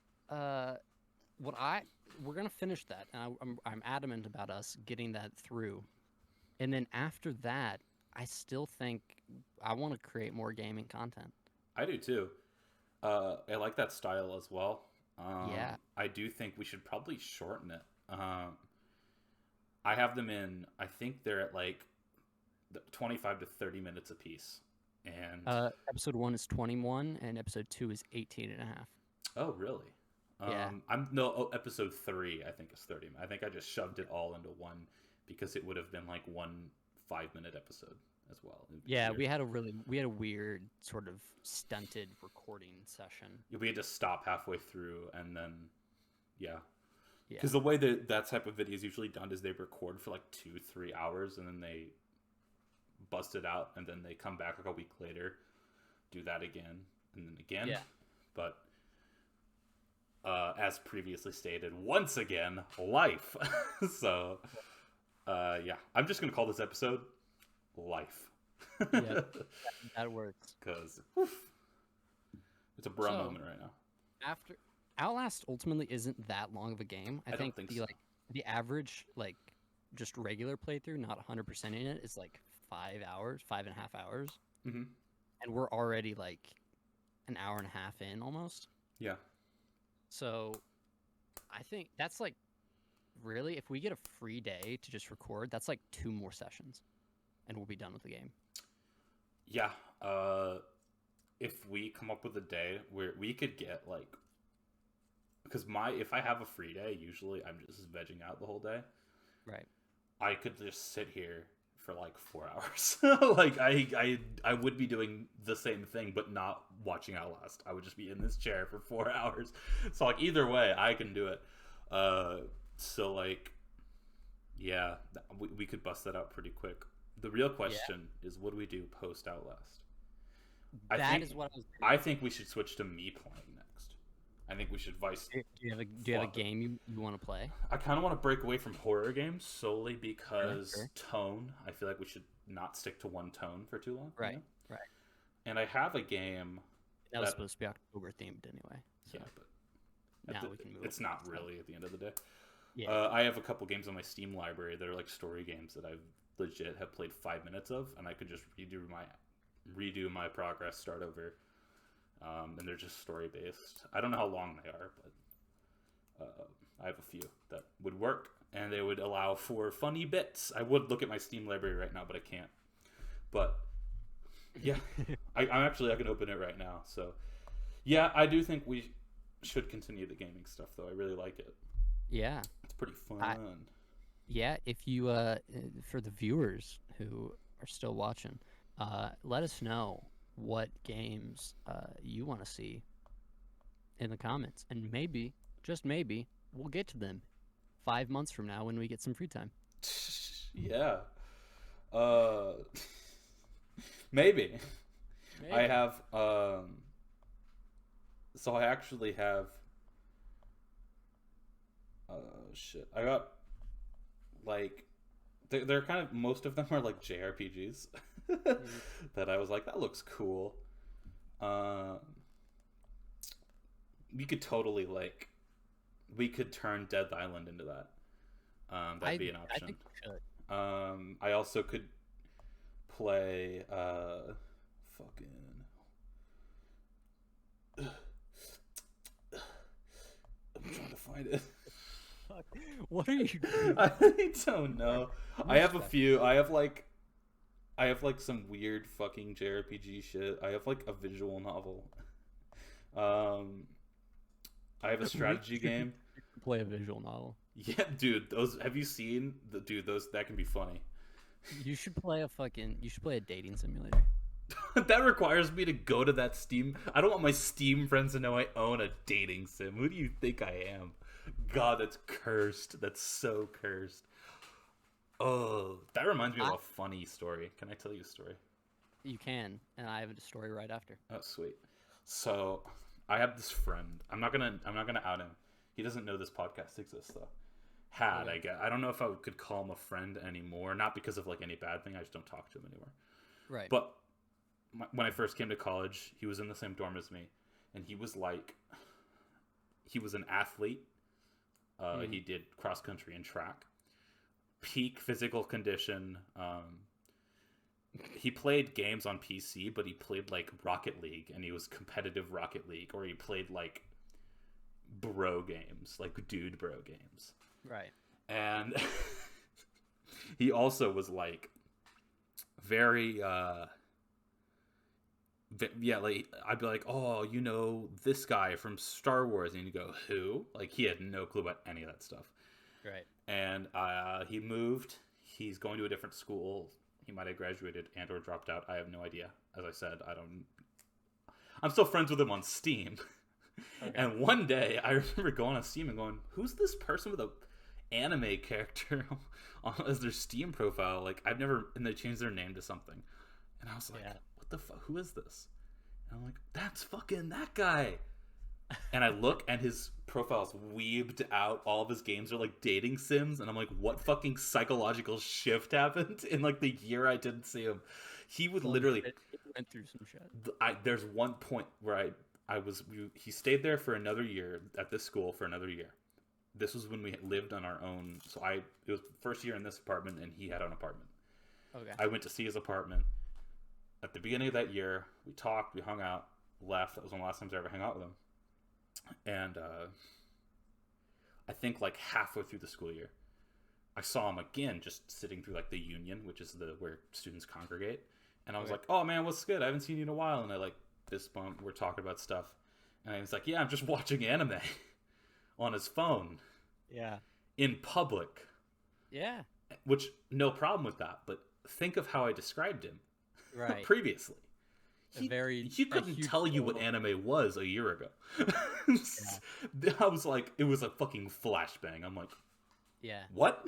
Speaker 2: we're gonna finish that, and I'm adamant about us getting that through, and then after that, I still think I want to create more gaming content.
Speaker 1: I do too. I like that style as well.
Speaker 2: Yeah.
Speaker 1: I do think we should probably shorten it. I have them in, I think they're at like 25 to 30 minutes a piece. And
Speaker 2: episode 1 is 21 and episode 2 is 18 and a half.
Speaker 1: Oh, really?
Speaker 2: Yeah.
Speaker 1: Episode 3 I think is 30. I think I just shoved it all into one because it would have been like 1 5-minute episode as well.
Speaker 2: Yeah, we had a weird sort of stunted recording session.
Speaker 1: We had to stop halfway through, and then because the way that type of video is usually done is they record for like 2-3 hours, and then they bust it out, and then they come back like a week later, do that again, and then again.
Speaker 2: Yeah.
Speaker 1: But as previously stated, once again, life. So I'm just gonna call this episode life.
Speaker 2: Yeah, that works.
Speaker 1: Because it's a bro moment right now.
Speaker 2: After Outlast ultimately isn't that long of a game. I think
Speaker 1: think
Speaker 2: the
Speaker 1: so.
Speaker 2: like the average like just regular playthrough, not 100% in it, is like 5 hours, 5.5 hours,
Speaker 1: Mm-hmm.
Speaker 2: and we're already like an hour and a half in almost.
Speaker 1: Yeah.
Speaker 2: So I think that's like really, if we get a free day to just record, that's like 2 more sessions, and we'll be done with the game.
Speaker 1: Yeah. If we come up with a day where we could get like, because if I have a free day, usually I'm just vegging out the whole day.
Speaker 2: Right.
Speaker 1: I could just sit here for like 4 hours. Like I would be doing the same thing, but not watching Outlast. I would just be in this chair for 4 hours. So like either way, I can do it. So like, yeah, we could bust that out pretty quick. The real question is, what do we do post Outlast?
Speaker 2: That is what I was.
Speaker 1: I think we should switch to me playing next. I think we should vice.
Speaker 2: Do you have a game you want to play?
Speaker 1: I kind of want to break away from horror games solely because
Speaker 2: Sure.
Speaker 1: tone. I feel like we should not stick to one tone for too long.
Speaker 2: Right.
Speaker 1: You know?
Speaker 2: Right.
Speaker 1: And I have a game
Speaker 2: That was supposed to be October themed anyway. So
Speaker 1: yeah, but
Speaker 2: now we can move.
Speaker 1: it's not really at the end of the day.
Speaker 2: Yeah.
Speaker 1: I have a couple games on my Steam library that are like story games that I've legit have played 5 minutes of, and I could just redo my progress, start over. And they're just story based. I don't know how long they are, but I have a few that would work, and they would allow for funny bits. I would look at my Steam library right now, but I can't. But yeah, I can open it right now. So yeah, I do think we should continue the gaming stuff, though. I really like it.
Speaker 2: Yeah.
Speaker 1: It's pretty fun.
Speaker 2: Yeah, if you for the viewers who are still watching, let us know what games you want to see in the comments, and maybe, just maybe, we'll get to them 5 months from now when we get some free time.
Speaker 1: Yeah. Maybe. I have so I actually have shit. I got like they're kind of, most of them are like JRPGs that I was like, that looks cool. We could totally we could turn Dead Island into that. That'd be an option.
Speaker 2: I think we should.
Speaker 1: I also could play fucking I'm trying to find it.
Speaker 2: What are you doing?
Speaker 1: I don't know. I have a few. I have like some weird fucking JRPG shit. I have like a visual novel. I have a strategy game.
Speaker 2: Play a visual novel.
Speaker 1: Yeah, dude. Those, have you seen the dude? Those, that can be funny.
Speaker 2: You should play a dating simulator.
Speaker 1: That requires me to go to that Steam. I don't want my Steam friends to know I own a dating sim. Who do you think I am? God, that's cursed. That's so cursed. Oh, that reminds me of a funny story. Can I tell you a story?
Speaker 2: You can, and I have a story right after.
Speaker 1: Oh, sweet. So, I have this friend. I'm not gonna out him. He doesn't know this podcast exists, though. I guess. I don't know if I could call him a friend anymore. Not because of like any bad thing. I just don't talk to him anymore.
Speaker 2: Right.
Speaker 1: But when I first came to college, he was in the same dorm as me, and he was an athlete. He did cross country and track, peak physical condition. He played games on PC, but he played like Rocket League, and he was competitive Rocket League, or he played like bro games, like dude bro games.
Speaker 2: Right.
Speaker 1: And he also was like very yeah, like I'd be like, oh, you know this guy from Star Wars, and he'd go, who? Like he had no clue about any of that stuff.
Speaker 2: Right.
Speaker 1: And he moved. He's going to a different school. He might have graduated and or dropped out. I have no idea. As I said, I'm still friends with him on Steam. Okay. And one day I remember going on Steam and going, who's this person with a anime character as their Steam profile? Like and they changed their name to something. And I was like, what the fuck? Who is this? And I'm like, that's fucking that guy. And I look, and his profile's weebed out. All of his games are like dating sims, and I'm like, what fucking psychological shift happened in like the year I didn't see him? He would
Speaker 2: Well,
Speaker 1: literally.
Speaker 2: he went through some shit.
Speaker 1: There's one point where he stayed there for another year at this school for another year. This was when we lived on our own. So it was first year in this apartment, and he had an apartment.
Speaker 2: Okay.
Speaker 1: I went to see his apartment at the beginning of that year. We talked, we hung out, left. That was one of the last times I ever hung out with him. And I think like halfway through the school year, I saw him again, just sitting through like the union, which is where students congregate. And I was like, "Oh man, what's good? I haven't seen you in a while." And I like fist bump. We're talking about stuff, and he's like, "Yeah, I'm just watching anime on his phone
Speaker 2: Yeah.
Speaker 1: in public."
Speaker 2: Yeah.
Speaker 1: Which no problem with that, but think of how I described him
Speaker 2: Right.
Speaker 1: previously. He
Speaker 2: a
Speaker 1: couldn't
Speaker 2: huge
Speaker 1: tell you what
Speaker 2: role.
Speaker 1: anime was a year ago. I was like, it was a fucking flashbang. I'm like,
Speaker 2: Yeah.
Speaker 1: what?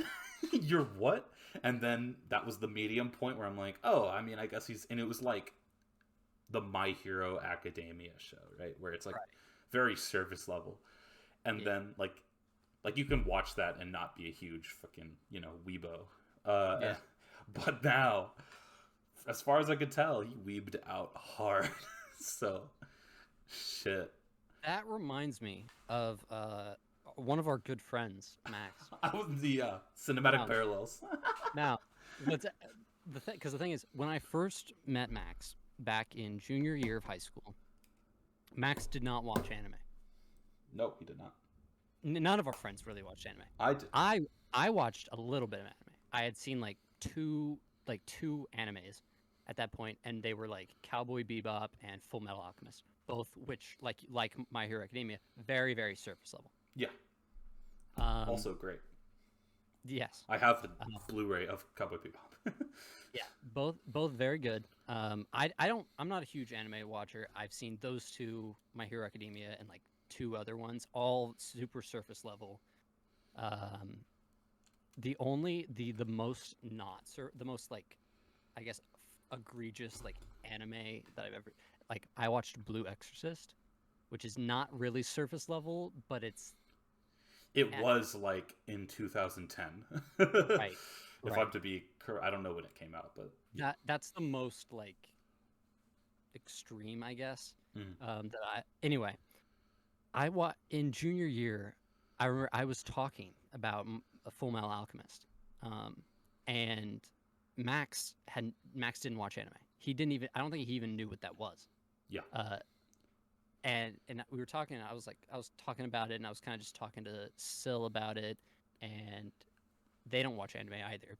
Speaker 1: You're what? And then that was the medium point where I'm like, oh, I mean, I guess and it was like the My Hero Academia show, right? Where it's like very surface level. And then like you can watch that and not be a huge fucking, weebo. But now, as far as I could tell, he weebed out hard. So, shit.
Speaker 2: That reminds me of one of our good friends, Max.
Speaker 1: I was the cinematic parallels.
Speaker 2: Now, what's because the thing is, when I first met Max back in junior year of high school, Max did not watch anime.
Speaker 1: No, he did not.
Speaker 2: None of our friends really watched anime.
Speaker 1: I did.
Speaker 2: I watched a little bit of anime. I had seen like two animes at that point, and they were like Cowboy Bebop and Full Metal Alchemist, both which like My Hero Academia, very very surface level.
Speaker 1: Yeah. Also great.
Speaker 2: Yes.
Speaker 1: I have the Blu-ray of Cowboy Bebop.
Speaker 2: Yeah, both very good. I'm not a huge anime watcher. I've seen those two, My Hero Academia, and like two other ones, all super surface level. The most the most like, I guess, egregious like anime that I've ever like. I watched Blue Exorcist, which is not really surface level, but
Speaker 1: it was like in 2010.
Speaker 2: Right.
Speaker 1: If I'm to be correct, I don't know when it came out, but
Speaker 2: that's the most like extreme, I guess.
Speaker 1: Mm.
Speaker 2: Anyway, in junior year, I remember I was talking about a Full Metal Alchemist, and Max didn't watch anime. He didn't even. I don't think he even knew what that was.
Speaker 1: Yeah.
Speaker 2: And we were talking. I was talking about it, and I was kind of just talking to Sil about it, and they don't watch anime either,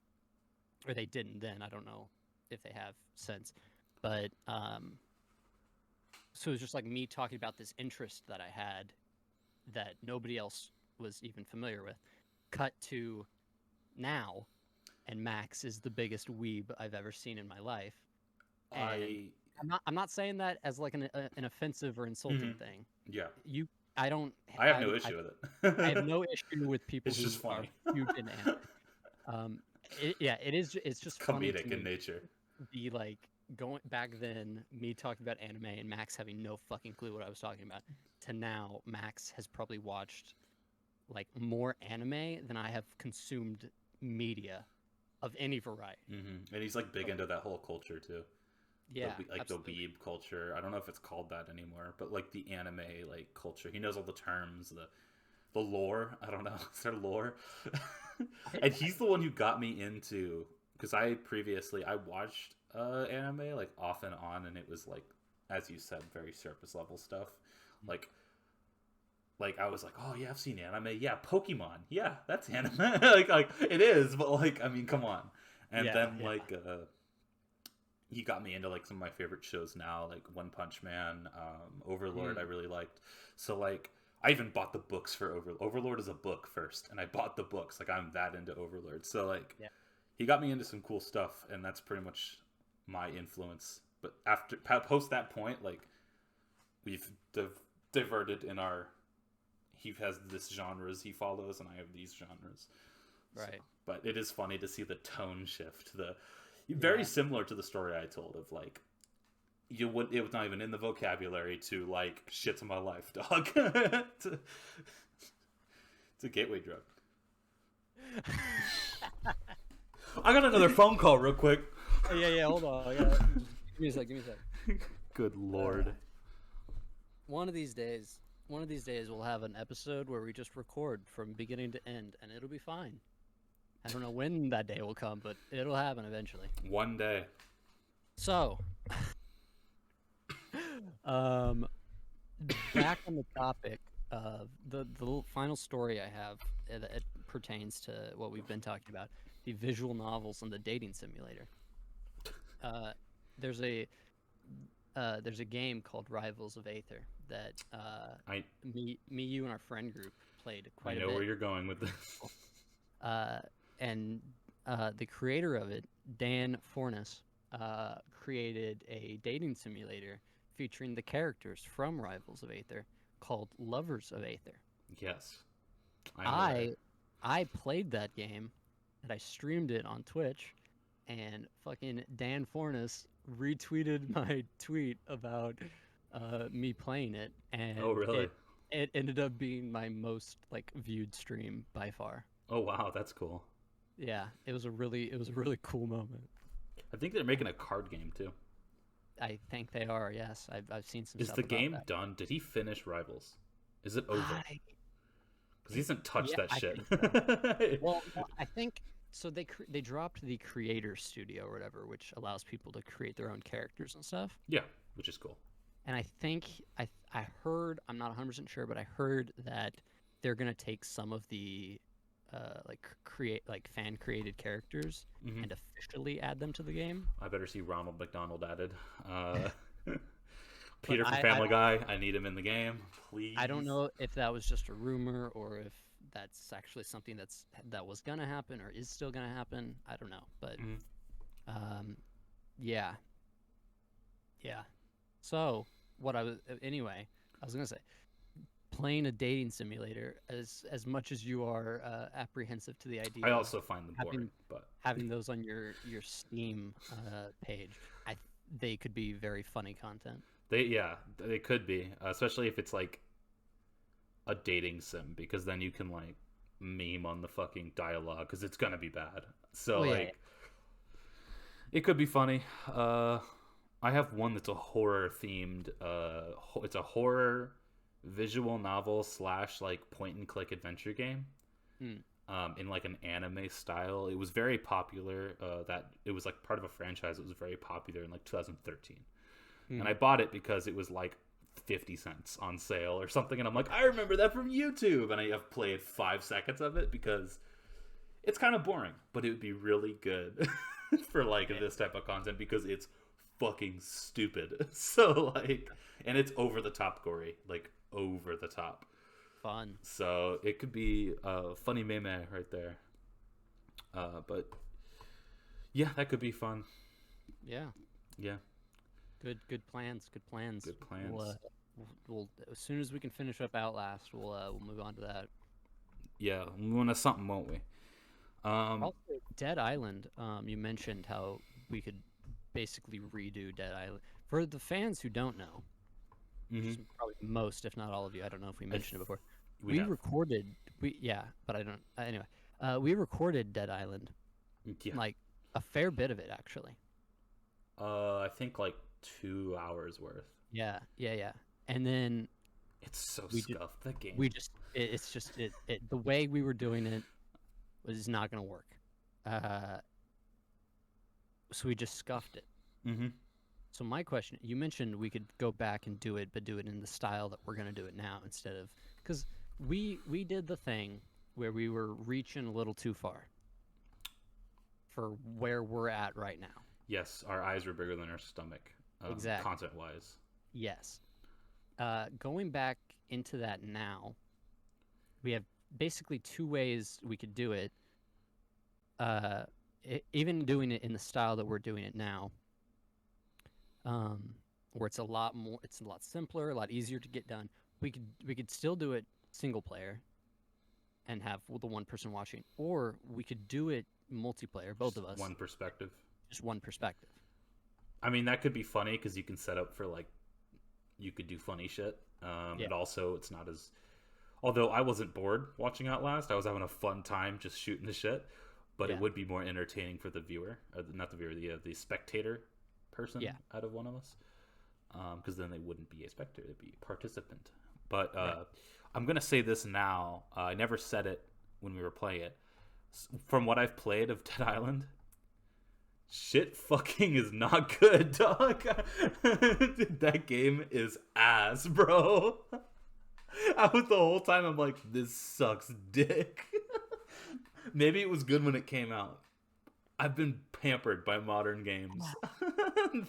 Speaker 2: or they didn't then. I don't know if they have since, but so it was just like me talking about this interest that I had that nobody else was even familiar with. Cut to now, and Max is the biggest weeb I've ever seen in my life. And I'm not saying that as like an offensive or insulting thing.
Speaker 1: Yeah.
Speaker 2: I
Speaker 1: have no issue with it.
Speaker 2: I have no issue with people
Speaker 1: it's
Speaker 2: who
Speaker 1: just funny.
Speaker 2: are huge in anime. It's just
Speaker 1: comedic
Speaker 2: funny
Speaker 1: in nature.
Speaker 2: Be like going back then, me talking about anime and Max having no fucking clue what I was talking about, to now Max has probably watched like more anime than I have consumed media of any variety.
Speaker 1: Mm-hmm. And he's like big into that whole culture too.
Speaker 2: Yeah,
Speaker 1: the weeb culture. I don't know if it's called that anymore, but like the anime like culture. He knows all the terms, the lore. I don't know. Is there lore? And he's the one who got me into, because I watched anime like off and on, and it was like, as you said, very surface level stuff. Like I was like, oh yeah, I've seen anime. Yeah, Pokemon. Yeah, that's anime. like it is, but like, I mean, come on. And he got me into like some of my favorite shows now, like One Punch Man, Overlord. I really liked. So like, I even bought the books for Overlord. Overlord is a book first, and I bought the books. Like, I'm that into Overlord. So like, he got me into some cool stuff, and that's pretty much my influence. But post that point, like, we've diverted in our. He has this genres he follows, and I have these genres.
Speaker 2: Right.
Speaker 1: So, but it is funny to see the tone shift. Very similar to the story I told of like it was not even in the vocabulary to like shit to my life, dog. It's a gateway drug. I got another phone call real quick.
Speaker 2: Yeah, hold on. Give me a sec.
Speaker 1: Good lord.
Speaker 2: One of these days we'll have an episode where we just record from beginning to end, and it'll be fine. I don't know when that day will come, but it'll happen eventually.
Speaker 1: One day.
Speaker 2: So, back on the topic, the final story I have it pertains to what we've been talking about: the visual novels and the dating simulator. There's a game called Rivals of Aether that me, you, and our friend group played quite a bit.
Speaker 1: I know where you're going with this.
Speaker 2: And the creator of it, Dan Fornes, created a dating simulator featuring the characters from Rivals of Aether called Lovers of Aether.
Speaker 1: Yes.
Speaker 2: I played that game and I streamed it on Twitch, and fucking Dan Fornes retweeted my tweet about me playing it, and
Speaker 1: oh really?
Speaker 2: It ended up being my most like viewed stream by far.
Speaker 1: Oh wow, that's cool.
Speaker 2: Yeah, it was a really cool moment.
Speaker 1: I think they're making a card game too.
Speaker 2: I think they are. Yes, I've seen some.
Speaker 1: Is the game done? Did he finish Rivals? Is it over? Because he hasn't touched that shit.
Speaker 2: So. well, I think so. They dropped the Creator Studio or whatever, which allows people to create their own characters and stuff.
Speaker 1: Yeah, which is cool.
Speaker 2: And I think I heard, I'm not 100% sure, but I heard that they're gonna take some of the fan created characters and officially add them to the game.
Speaker 1: I better see Ronald McDonald added. Peter from Family Guy, I need him in the game, please.
Speaker 2: I don't know if that was just a rumor or if that's actually something that was gonna happen or is still gonna happen. I don't know, but yeah. So I was gonna say, playing a dating simulator, as much as you are apprehensive to the idea,
Speaker 1: I also find them boring, but
Speaker 2: having those on your Steam page, they could be very funny content.
Speaker 1: They could be, especially if it's like a dating sim, because then you can like meme on the fucking dialogue because it's gonna be bad. So it could be funny. I have one that's a horror themed. It's a horror visual novel / like point and click adventure game. In like an anime style. It was very popular. That it was like part of a franchise that was very popular in like 2013. And I bought it because it was like 50 cents on sale or something, and I'm like, I remember that from YouTube, and I have played 5 seconds of it because it's kind of boring, but it would be really good for like this type of content because it's fucking stupid. So like, and it's over the top gory, like over the top
Speaker 2: fun. So
Speaker 1: it could be a funny meme right there. But yeah, that could be fun.
Speaker 2: Yeah. Good plans. We'll as soon as we can finish up Outlast, we'll move on to that.
Speaker 1: Yeah, we'll move on to something, won't we?
Speaker 2: Also, Dead Island. You mentioned how we could basically redo Dead Island. For the fans who don't know, which is probably most, if not all of you, I don't know if we mentioned it before. We recorded. But I don't. Anyway, we recorded Dead Island.
Speaker 1: Yeah.
Speaker 2: Like a fair bit of it, actually.
Speaker 1: I think like 2 hours worth.
Speaker 2: Yeah. And then
Speaker 1: it's so scuffed. That game.
Speaker 2: It's just the way we were doing it was not going to work. So we just scuffed it. So my question, you mentioned we could go back and do it, but do it in the style that we're going to do it now instead of, because we did the thing where we were reaching a little too far for where we're at right now.
Speaker 1: Yes, our eyes were bigger than our stomach.
Speaker 2: Exactly.
Speaker 1: Content-wise.
Speaker 2: Yes. Going back into that now, we have basically 2 ways we could do it. Even doing it in the style that we're doing it now, where it's a lot simpler, a lot easier to get done. We could still do it single player and have the one person watching, or we could do it multiplayer, both of us.
Speaker 1: One perspective.
Speaker 2: Just one perspective.
Speaker 1: I mean, that could be funny because you can set up for like you could do funny shit.
Speaker 2: Yeah.
Speaker 1: And also, it's not as. Although I wasn't bored watching Outlast, I was having a fun time just shooting the shit. But it would be more entertaining for the viewer, or not the viewer, the spectator person out of one of us. Because then they wouldn't be a spectator, they'd be a participant. But I'm gonna say this now. I never said it when we were playing it. From what I've played of Dead Island, shit fucking is not good, dog. That game is ass, bro. I was the whole time I'm like, this sucks dick. Maybe it was good when it came out. I've been pampered by modern games.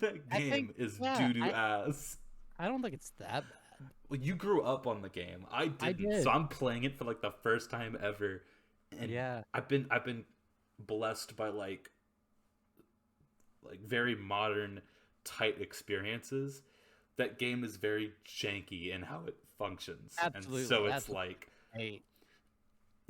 Speaker 1: That game is doo-doo ass.
Speaker 2: I don't think it's that bad.
Speaker 1: Well, you grew up on the game. I didn't. So I'm playing it for like the first time ever. And I've been blessed by like very modern, tight experiences. That game is very janky in how it functions.
Speaker 2: Absolutely.
Speaker 1: And so it's like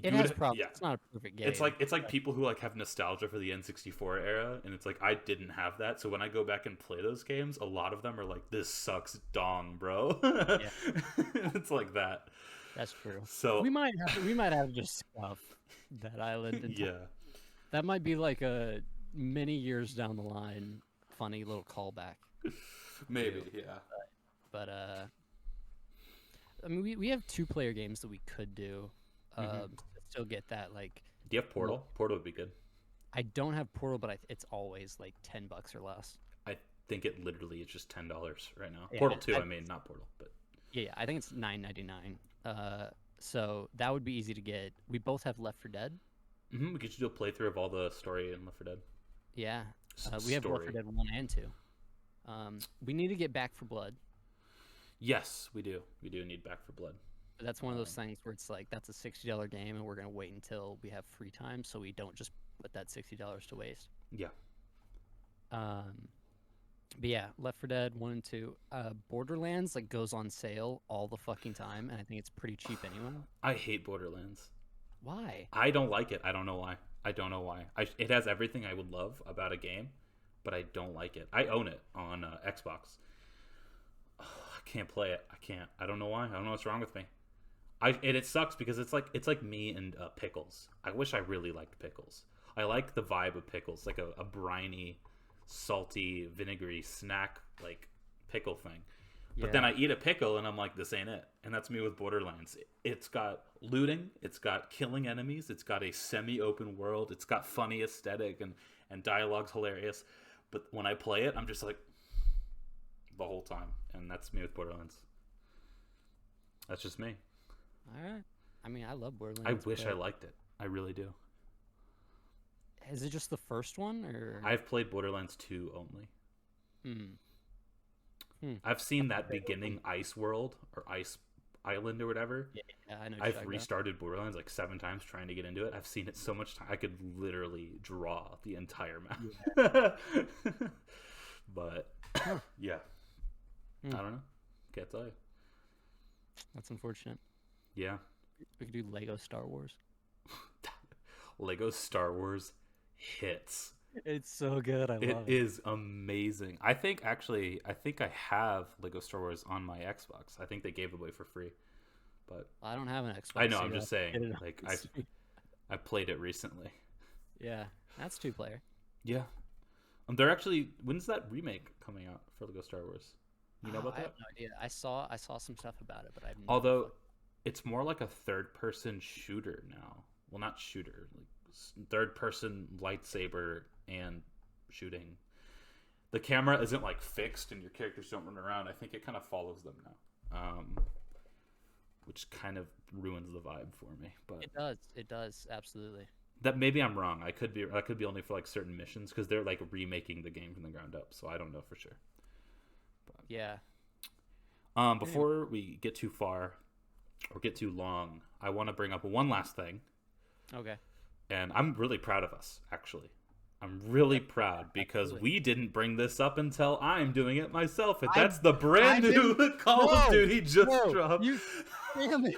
Speaker 2: it has problems. It's not a perfect game.
Speaker 1: It's like people who like have nostalgia for the N64 era, and it's like I didn't have that. So when I go back and play those games, a lot of them are like, "This sucks, dong, bro." It's like that.
Speaker 2: That's true.
Speaker 1: So
Speaker 2: we might have to just scuff Dead Island. That might be like a many years down the line, funny little callback.
Speaker 1: Maybe,
Speaker 2: But I mean, we have 2-player games that we could do. To still get that like.
Speaker 1: Do you have Portal? Portal would be good.
Speaker 2: I don't have Portal, but it's always like $10 or less.
Speaker 1: I think it literally is just $10 right now.
Speaker 2: Yeah,
Speaker 1: Portal 2, I mean, not Portal, but
Speaker 2: yeah, I think it's $9.99. So that would be easy to get. We both have Left 4 Dead.
Speaker 1: We could do a playthrough of all the story in Left 4 Dead.
Speaker 2: Yeah, we have Left 4 Dead 1 and 2. We need to get Back 4 Blood.
Speaker 1: Yes, we do. We do need Back 4 Blood.
Speaker 2: But that's one of those things where it's like that's a $60 game, and we're gonna wait until we have free time, so we don't just put that $60 to waste.
Speaker 1: Yeah.
Speaker 2: But yeah, Left 4 Dead 1 and 2. Borderlands like goes on sale all the fucking time, and I think it's pretty cheap anyway.
Speaker 1: I hate Borderlands.
Speaker 2: Why?
Speaker 1: I don't like it. I don't know why. It has everything I would love about a game, but I don't like it. I own it on Xbox. Oh, I can't play it. I can't. I don't know why. I don't know what's wrong with me. And it sucks because it's like me and pickles. I wish I really liked pickles. I like the vibe of pickles, like a briny, salty, vinegary snack like pickle thing. But then I eat a pickle and I'm like, this ain't it. And that's me with Borderlands. It's got looting, it's got killing enemies, it's got a semi-open world, it's got funny aesthetic and dialogue's hilarious. But when I play it, I'm just like the whole time. And that's me with Borderlands. That's just me.
Speaker 2: All right. I mean, I love Borderlands.
Speaker 1: I wish I liked it. I really do.
Speaker 2: Is it just the first one, or
Speaker 1: I've played Borderlands 2 only. I've seen that beginning ice world or ice island or whatever.
Speaker 2: Yeah, I know.
Speaker 1: I've restarted Borderlands like 7 times trying to get into it. I've seen it so much time. I could literally draw the entire map. Yeah. But yeah, I don't know. Can't tell you.
Speaker 2: That's unfortunate.
Speaker 1: Yeah.
Speaker 2: We could do Lego Star Wars.
Speaker 1: Lego Star Wars hits.
Speaker 2: It's so good. I love it.
Speaker 1: It is amazing. I think I have Lego Star Wars on my Xbox. I think they gave it away for free. But
Speaker 2: I don't have an Xbox.
Speaker 1: I know, I'm just saying. Like I played it recently.
Speaker 2: Yeah. That's 2-player.
Speaker 1: Yeah. They're actually, when's that remake coming out for Lego Star Wars? You know about that?
Speaker 2: I have no idea. I saw some stuff about it, but I have no
Speaker 1: Although it's more like a third-person shooter now. Well, not shooter, like third-person lightsaber and shooting. The camera isn't like fixed, and your characters don't run around. I think it kind of follows them now, which kind of ruins the vibe for me. But
Speaker 2: it does absolutely.
Speaker 1: That maybe I'm wrong. I could be only for like certain missions because they're like remaking the game from the ground up. So I don't know for sure. But,
Speaker 2: yeah.
Speaker 1: Before we get too far or get too long, I want to bring up one last thing.
Speaker 2: Okay.
Speaker 1: And I'm really proud of us, actually. I'm really proud because we didn't bring this up until I'm doing it myself. And that's the brand new Call of Duty just dropped.
Speaker 2: Damn it.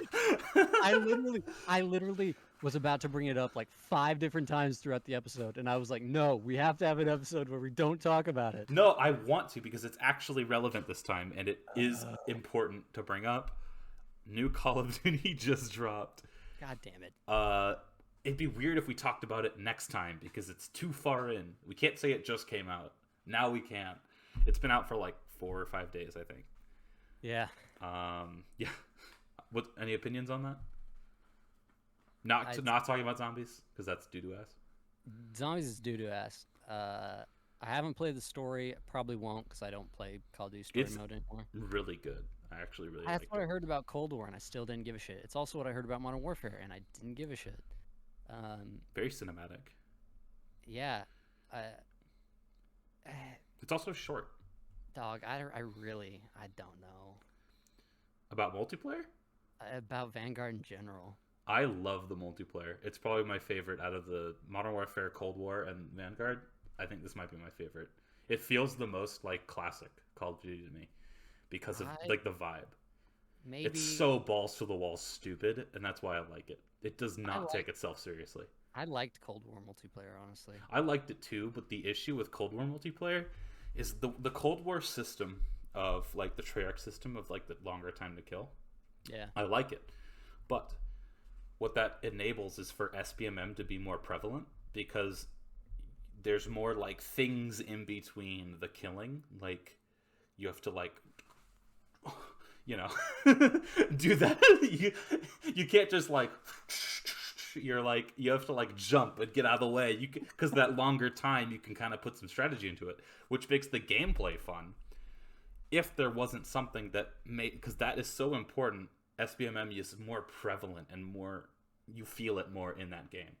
Speaker 2: I literally was about to bring it up like 5 different times throughout the episode, and I was like, no, we have to have an episode where we don't talk about it.
Speaker 1: No, I want to because it's actually relevant this time, and it is important to bring up. New Call of Duty just dropped.
Speaker 2: God damn it.
Speaker 1: It'd be weird if we talked about it next time because it's too far in. We can't say it just came out. Now we can. It's been out for like 4 or 5 days, I think.
Speaker 2: Yeah.
Speaker 1: Yeah. What? Any opinions on that? Not talking about zombies because that's doo-doo ass.
Speaker 2: Zombies is doo-doo ass. I haven't played the story. Probably won't because I don't play Call of Duty story mode anymore.
Speaker 1: Really good. I actually really
Speaker 2: That's
Speaker 1: liked
Speaker 2: what
Speaker 1: it.
Speaker 2: I heard about Cold War, and I still didn't give a shit. It's also what I heard about Modern Warfare, and I didn't give a shit.
Speaker 1: Very cinematic.
Speaker 2: Yeah.
Speaker 1: It's also short.
Speaker 2: Dog, I don't know.
Speaker 1: About multiplayer?
Speaker 2: About Vanguard in general.
Speaker 1: I love the multiplayer. It's probably my favorite out of the Modern Warfare, Cold War, and Vanguard. I think this might be my favorite. It feels the most like classic Call of Duty to me because of like the vibe.
Speaker 2: Maybe
Speaker 1: It's so balls to the wall stupid, and that's why I like it. It does not take itself seriously.
Speaker 2: I liked Cold War multiplayer, honestly.
Speaker 1: I liked it too, but the issue with Cold War multiplayer is the Cold War system of like the Treyarch system of like the longer time to kill.
Speaker 2: Yeah.
Speaker 1: I like it. But what that enables is for SBMM to be more prevalent because there's more like things in between the killing. Like you have to like you know do that. You can't just like you're like you have to like jump and get out of the way. You because that longer time you can kind of put some strategy into it, which makes the gameplay fun. If there wasn't something that made because that is so important, SBMM is more prevalent and more you feel it more in that game,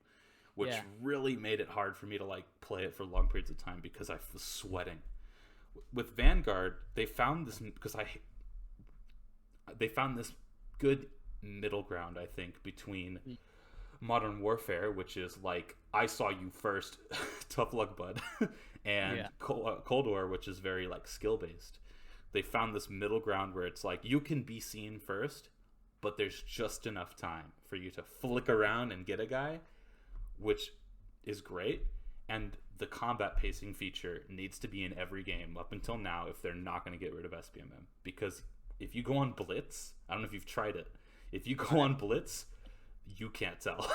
Speaker 1: which really made it hard for me to like play it for long periods of time because I was sweating. With Vanguard, they found this because they found this good middle ground, I think, between Modern Warfare, which is like I saw you first, tough luck, bud, and Cold War, which is very like skill based. They found this middle ground where it's like you can be seen first, but there's just enough time for you to flick around and get a guy, which is great. And the combat pacing feature needs to be in every game up until now if they're not going to get rid of SBMM. Because if you go on Blitz, I don't know if you've tried it, if you go on Blitz, you can't tell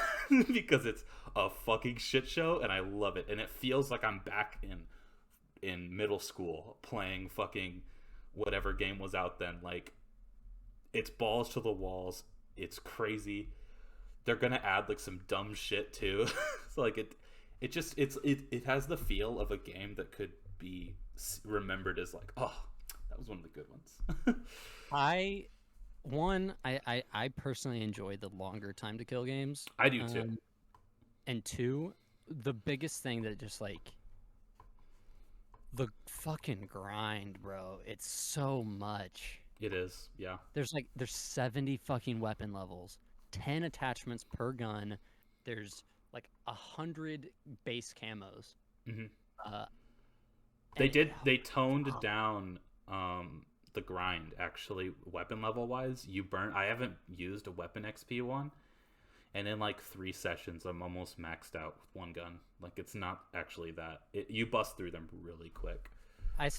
Speaker 1: because it's a fucking shit show and I love it. And it feels like I'm back in middle school playing fucking whatever game was out then. Like, it's balls to the walls. It's crazy. They're gonna add like some dumb shit too. So like it has the feel of a game that could be remembered as like, oh, that was one of the good ones.
Speaker 2: I personally enjoy the longer time to kill games.
Speaker 1: I do too.
Speaker 2: And 2, the biggest thing that just like the fucking grind, bro. It's so much.
Speaker 1: It is, yeah.
Speaker 2: There's 70 fucking weapon levels, 10 attachments per gun. There's like 100 base camos.
Speaker 1: Mm-hmm. They toned down the grind actually weapon level wise. I haven't used a weapon XP one, and in like 3 sessions I'm almost maxed out with one gun. Like it's not actually that you bust through them really quick.
Speaker 2: I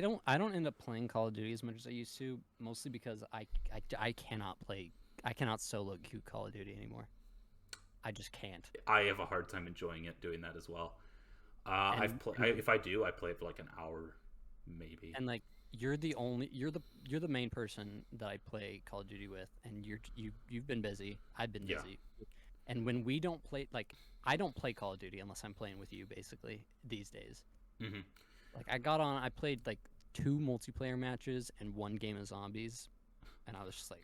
Speaker 2: don't end up playing Call of Duty as much as I used to, mostly because I cannot solo queue Call of Duty anymore. I just can't.
Speaker 1: I have a hard time enjoying it doing that as well. If I do, I play it for like an hour maybe.
Speaker 2: And like you're the main person that I play Call of Duty with, and you've been busy. I've been busy. And when we don't play, like I don't play Call of Duty unless I'm playing with you basically these days.
Speaker 1: Mm-hmm.
Speaker 2: Like I played like 2 multiplayer matches and 1 game of zombies, and I was just like,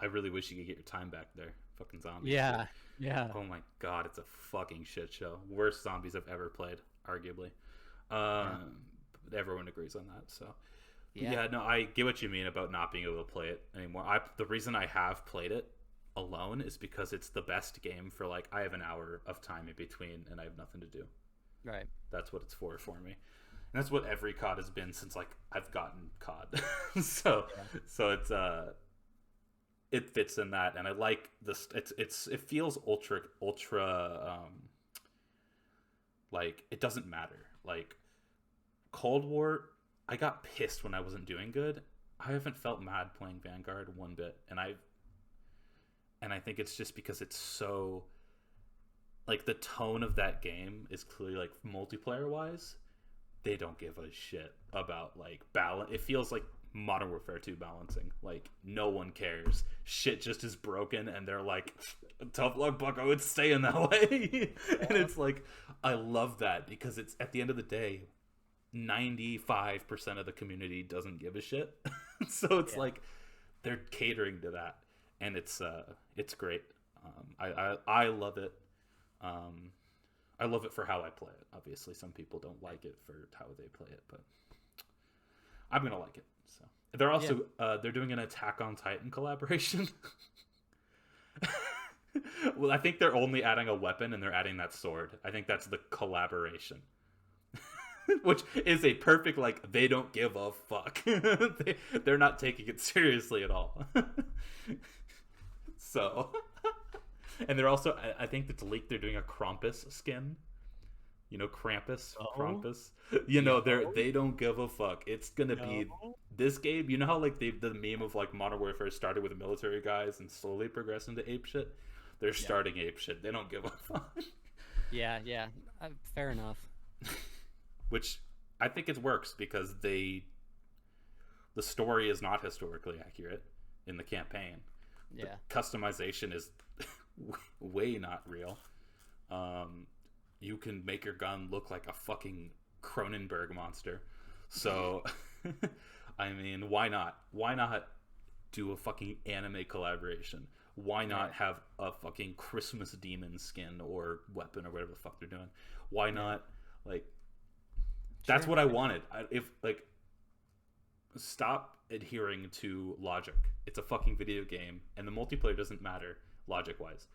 Speaker 1: I really wish you could get your time back there. Fucking zombies.
Speaker 2: Yeah.
Speaker 1: Oh my god, it's a fucking shit show. Worst zombies I've ever played, arguably. Everyone agrees on that. So yeah, no, I get what you mean about not being able to play it anymore. The reason I have played it alone is because it's the best game for like I have an hour of time in between and I have nothing to do.
Speaker 2: Right.
Speaker 1: That's what it's for me. And that's what every COD has been since like I've gotten COD. So it's it fits in that, and I like this. It feels ultra like it doesn't matter. Like Cold War, I got pissed when I wasn't doing good. I haven't felt mad playing Vanguard one bit, and I think it's just because it's so like the tone of that game is clearly like multiplayer wise, they don't give a shit about like balance. It feels like Modern Warfare 2 balancing. Like no one cares. Shit just is broken, and they're like, "Tough luck, Bucko. It's staying that way." And it's like, I love that because it's at the end of the day, 95% of the community doesn't give a shit. So it's like they're catering to that, and it's great. I love it. I love it for how I play it. Obviously, some people don't like it for how they play it, but I'm gonna like it. So they're also they're doing an Attack on Titan collaboration. Well, I think they're only adding a weapon and they're adding that sword. I think that's the collaboration. Which is a perfect, like, they don't give a fuck. They're not taking it seriously at all. So, and they're also, I think that's leaked, they're doing a Krampus skin. You know, Krampus?
Speaker 2: Oh.
Speaker 1: Krampus? You know, they don't give a fuck. It's gonna be this game. You know how, like, the meme of, like, Modern Warfare started with military guys and slowly progressed into ape shit? They're starting ape shit. They don't give a fuck.
Speaker 2: Yeah, fair enough.
Speaker 1: Which I think it works because the story is not historically accurate in the campaign.
Speaker 2: Yeah.
Speaker 1: The customization is way not real. You can make your gun look like a fucking Cronenberg monster. So, I mean, why not? Why not do a fucking anime collaboration? Why not have a fucking Christmas demon skin or weapon or whatever the fuck they're doing? Why not, like... That's what I wanted. Stop adhering to logic. It's a fucking video game, and the multiplayer doesn't matter logic-wise.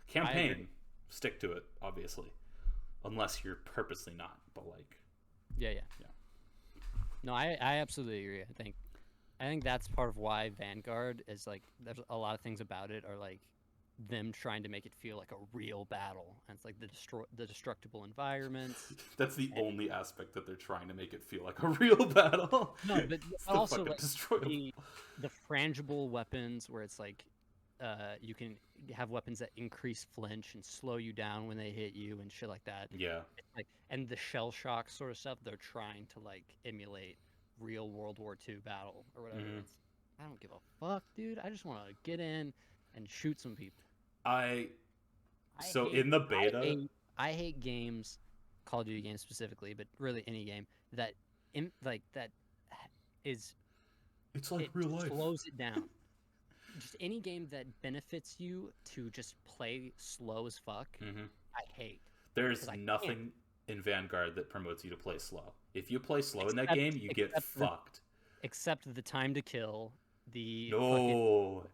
Speaker 1: Campaign, stick to it, obviously, unless you're purposely not. But like,
Speaker 2: yeah. No, I absolutely agree. I think that's part of why Vanguard is like. There's a lot of things about it are like them trying to make it feel like a real battle, and it's like the destructible environments.
Speaker 1: That's the only aspect that they're trying to make it feel like a real battle.
Speaker 2: No, but also like
Speaker 1: the
Speaker 2: frangible weapons where it's like you can have weapons that increase flinch and slow you down when they hit you and shit like that.
Speaker 1: Yeah.
Speaker 2: Like, and the shell shock sort of stuff, they're trying to like emulate real World War II battle or whatever.
Speaker 1: Mm-hmm.
Speaker 2: I don't give a fuck, dude. I just want to get in and shoot some people.
Speaker 1: In the beta,
Speaker 2: I hate games, Call of Duty games specifically, but really any game that is.
Speaker 1: It's like real life.
Speaker 2: Slows it down. Just any game that benefits you to just play slow as fuck, I hate.
Speaker 1: There's nothing in Vanguard that promotes you to play slow. If you play slow in that game, you get fucked.
Speaker 2: Except the time to kill, the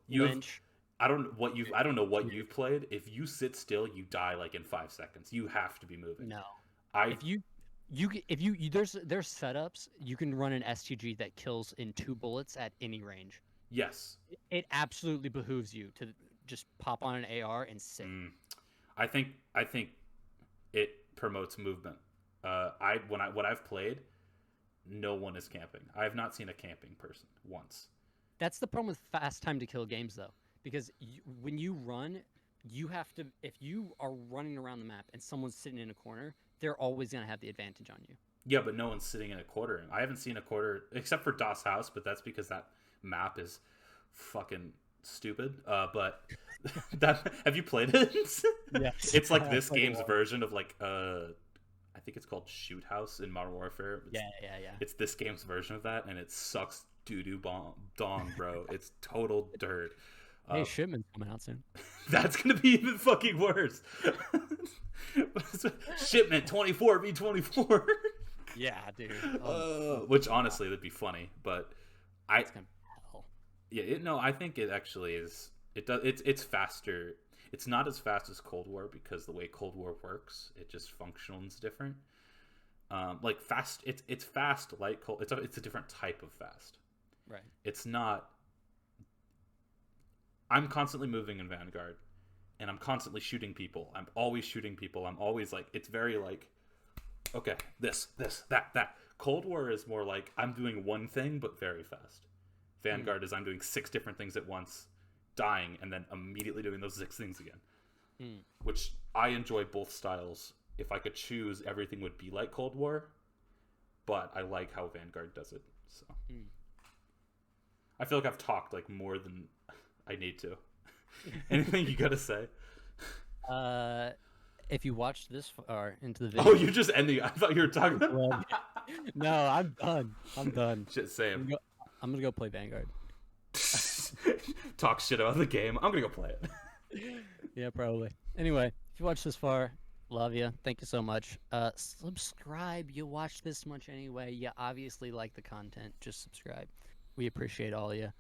Speaker 1: flinch. I don't know what you've played. If you sit still, you die like in 5 seconds. You have to be moving.
Speaker 2: No. If you there's setups, you can run an STG that kills in 2 bullets at any range.
Speaker 1: Yes.
Speaker 2: It absolutely behooves you to just pop on an AR and sit.
Speaker 1: I think it promotes movement. What I've played, no one is camping. I have not seen a camping person once.
Speaker 2: That's the problem with fast time to kill games, though. Because when you run, you have to... If you are running around the map and someone's sitting in a corner, they're always going to have the advantage on you.
Speaker 1: Yeah, but no one's sitting in a quarter. I haven't seen a quarter, except for Das House, but that's because that map is fucking stupid. But have you played it?
Speaker 2: Yes.
Speaker 1: It's like this game's version of like... I think it's called Shoot House in Modern Warfare.
Speaker 2: Yeah.
Speaker 1: It's this game's version of that, and it sucks doo-doo dong, bro. It's total dirt.
Speaker 2: Hey, Shipment's coming out soon.
Speaker 1: That's gonna be even fucking worse. Shipment 24v24.
Speaker 2: Yeah, dude.
Speaker 1: Which honestly, that'd be funny, but
Speaker 2: it's gonna be hell.
Speaker 1: Yeah, I think it actually is. It's faster. It's not as fast as Cold War because the way Cold War works, it just functions different. Like fast, it's fast like Cold. It's a different type of fast.
Speaker 2: Right.
Speaker 1: It's not. I'm constantly moving in Vanguard, and I'm constantly shooting people. I'm always shooting people. I'm always like, it's very like, okay, this, that. Cold War is more like I'm doing one thing but very fast. Vanguard is I'm doing 6 different things at once, dying, and then immediately doing those 6 things again. Which I enjoy both styles. If I could choose, everything would be like Cold War, but I like how Vanguard does it. So I feel like I've talked like more than I need to. Anything you gotta say?
Speaker 2: If you watched this far into the video,
Speaker 1: Oh, you're just ending. I thought you were talking.
Speaker 2: No, I'm done. I'm done.
Speaker 1: Shit, Sam.
Speaker 2: I'm gonna go play Vanguard.
Speaker 1: Talk shit about the game. I'm gonna go play it.
Speaker 2: Yeah, probably. Anyway, if you watched this far, love you. Thank you so much. Subscribe. You watch this much anyway. You obviously like the content. Just subscribe. We appreciate all of you.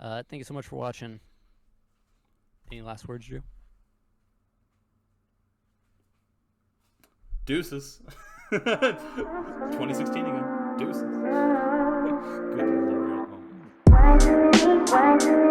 Speaker 2: Thank you so much for watching. Any last words, Drew?
Speaker 1: Deuces. 2016 again. Deuces. Good lord. Oh.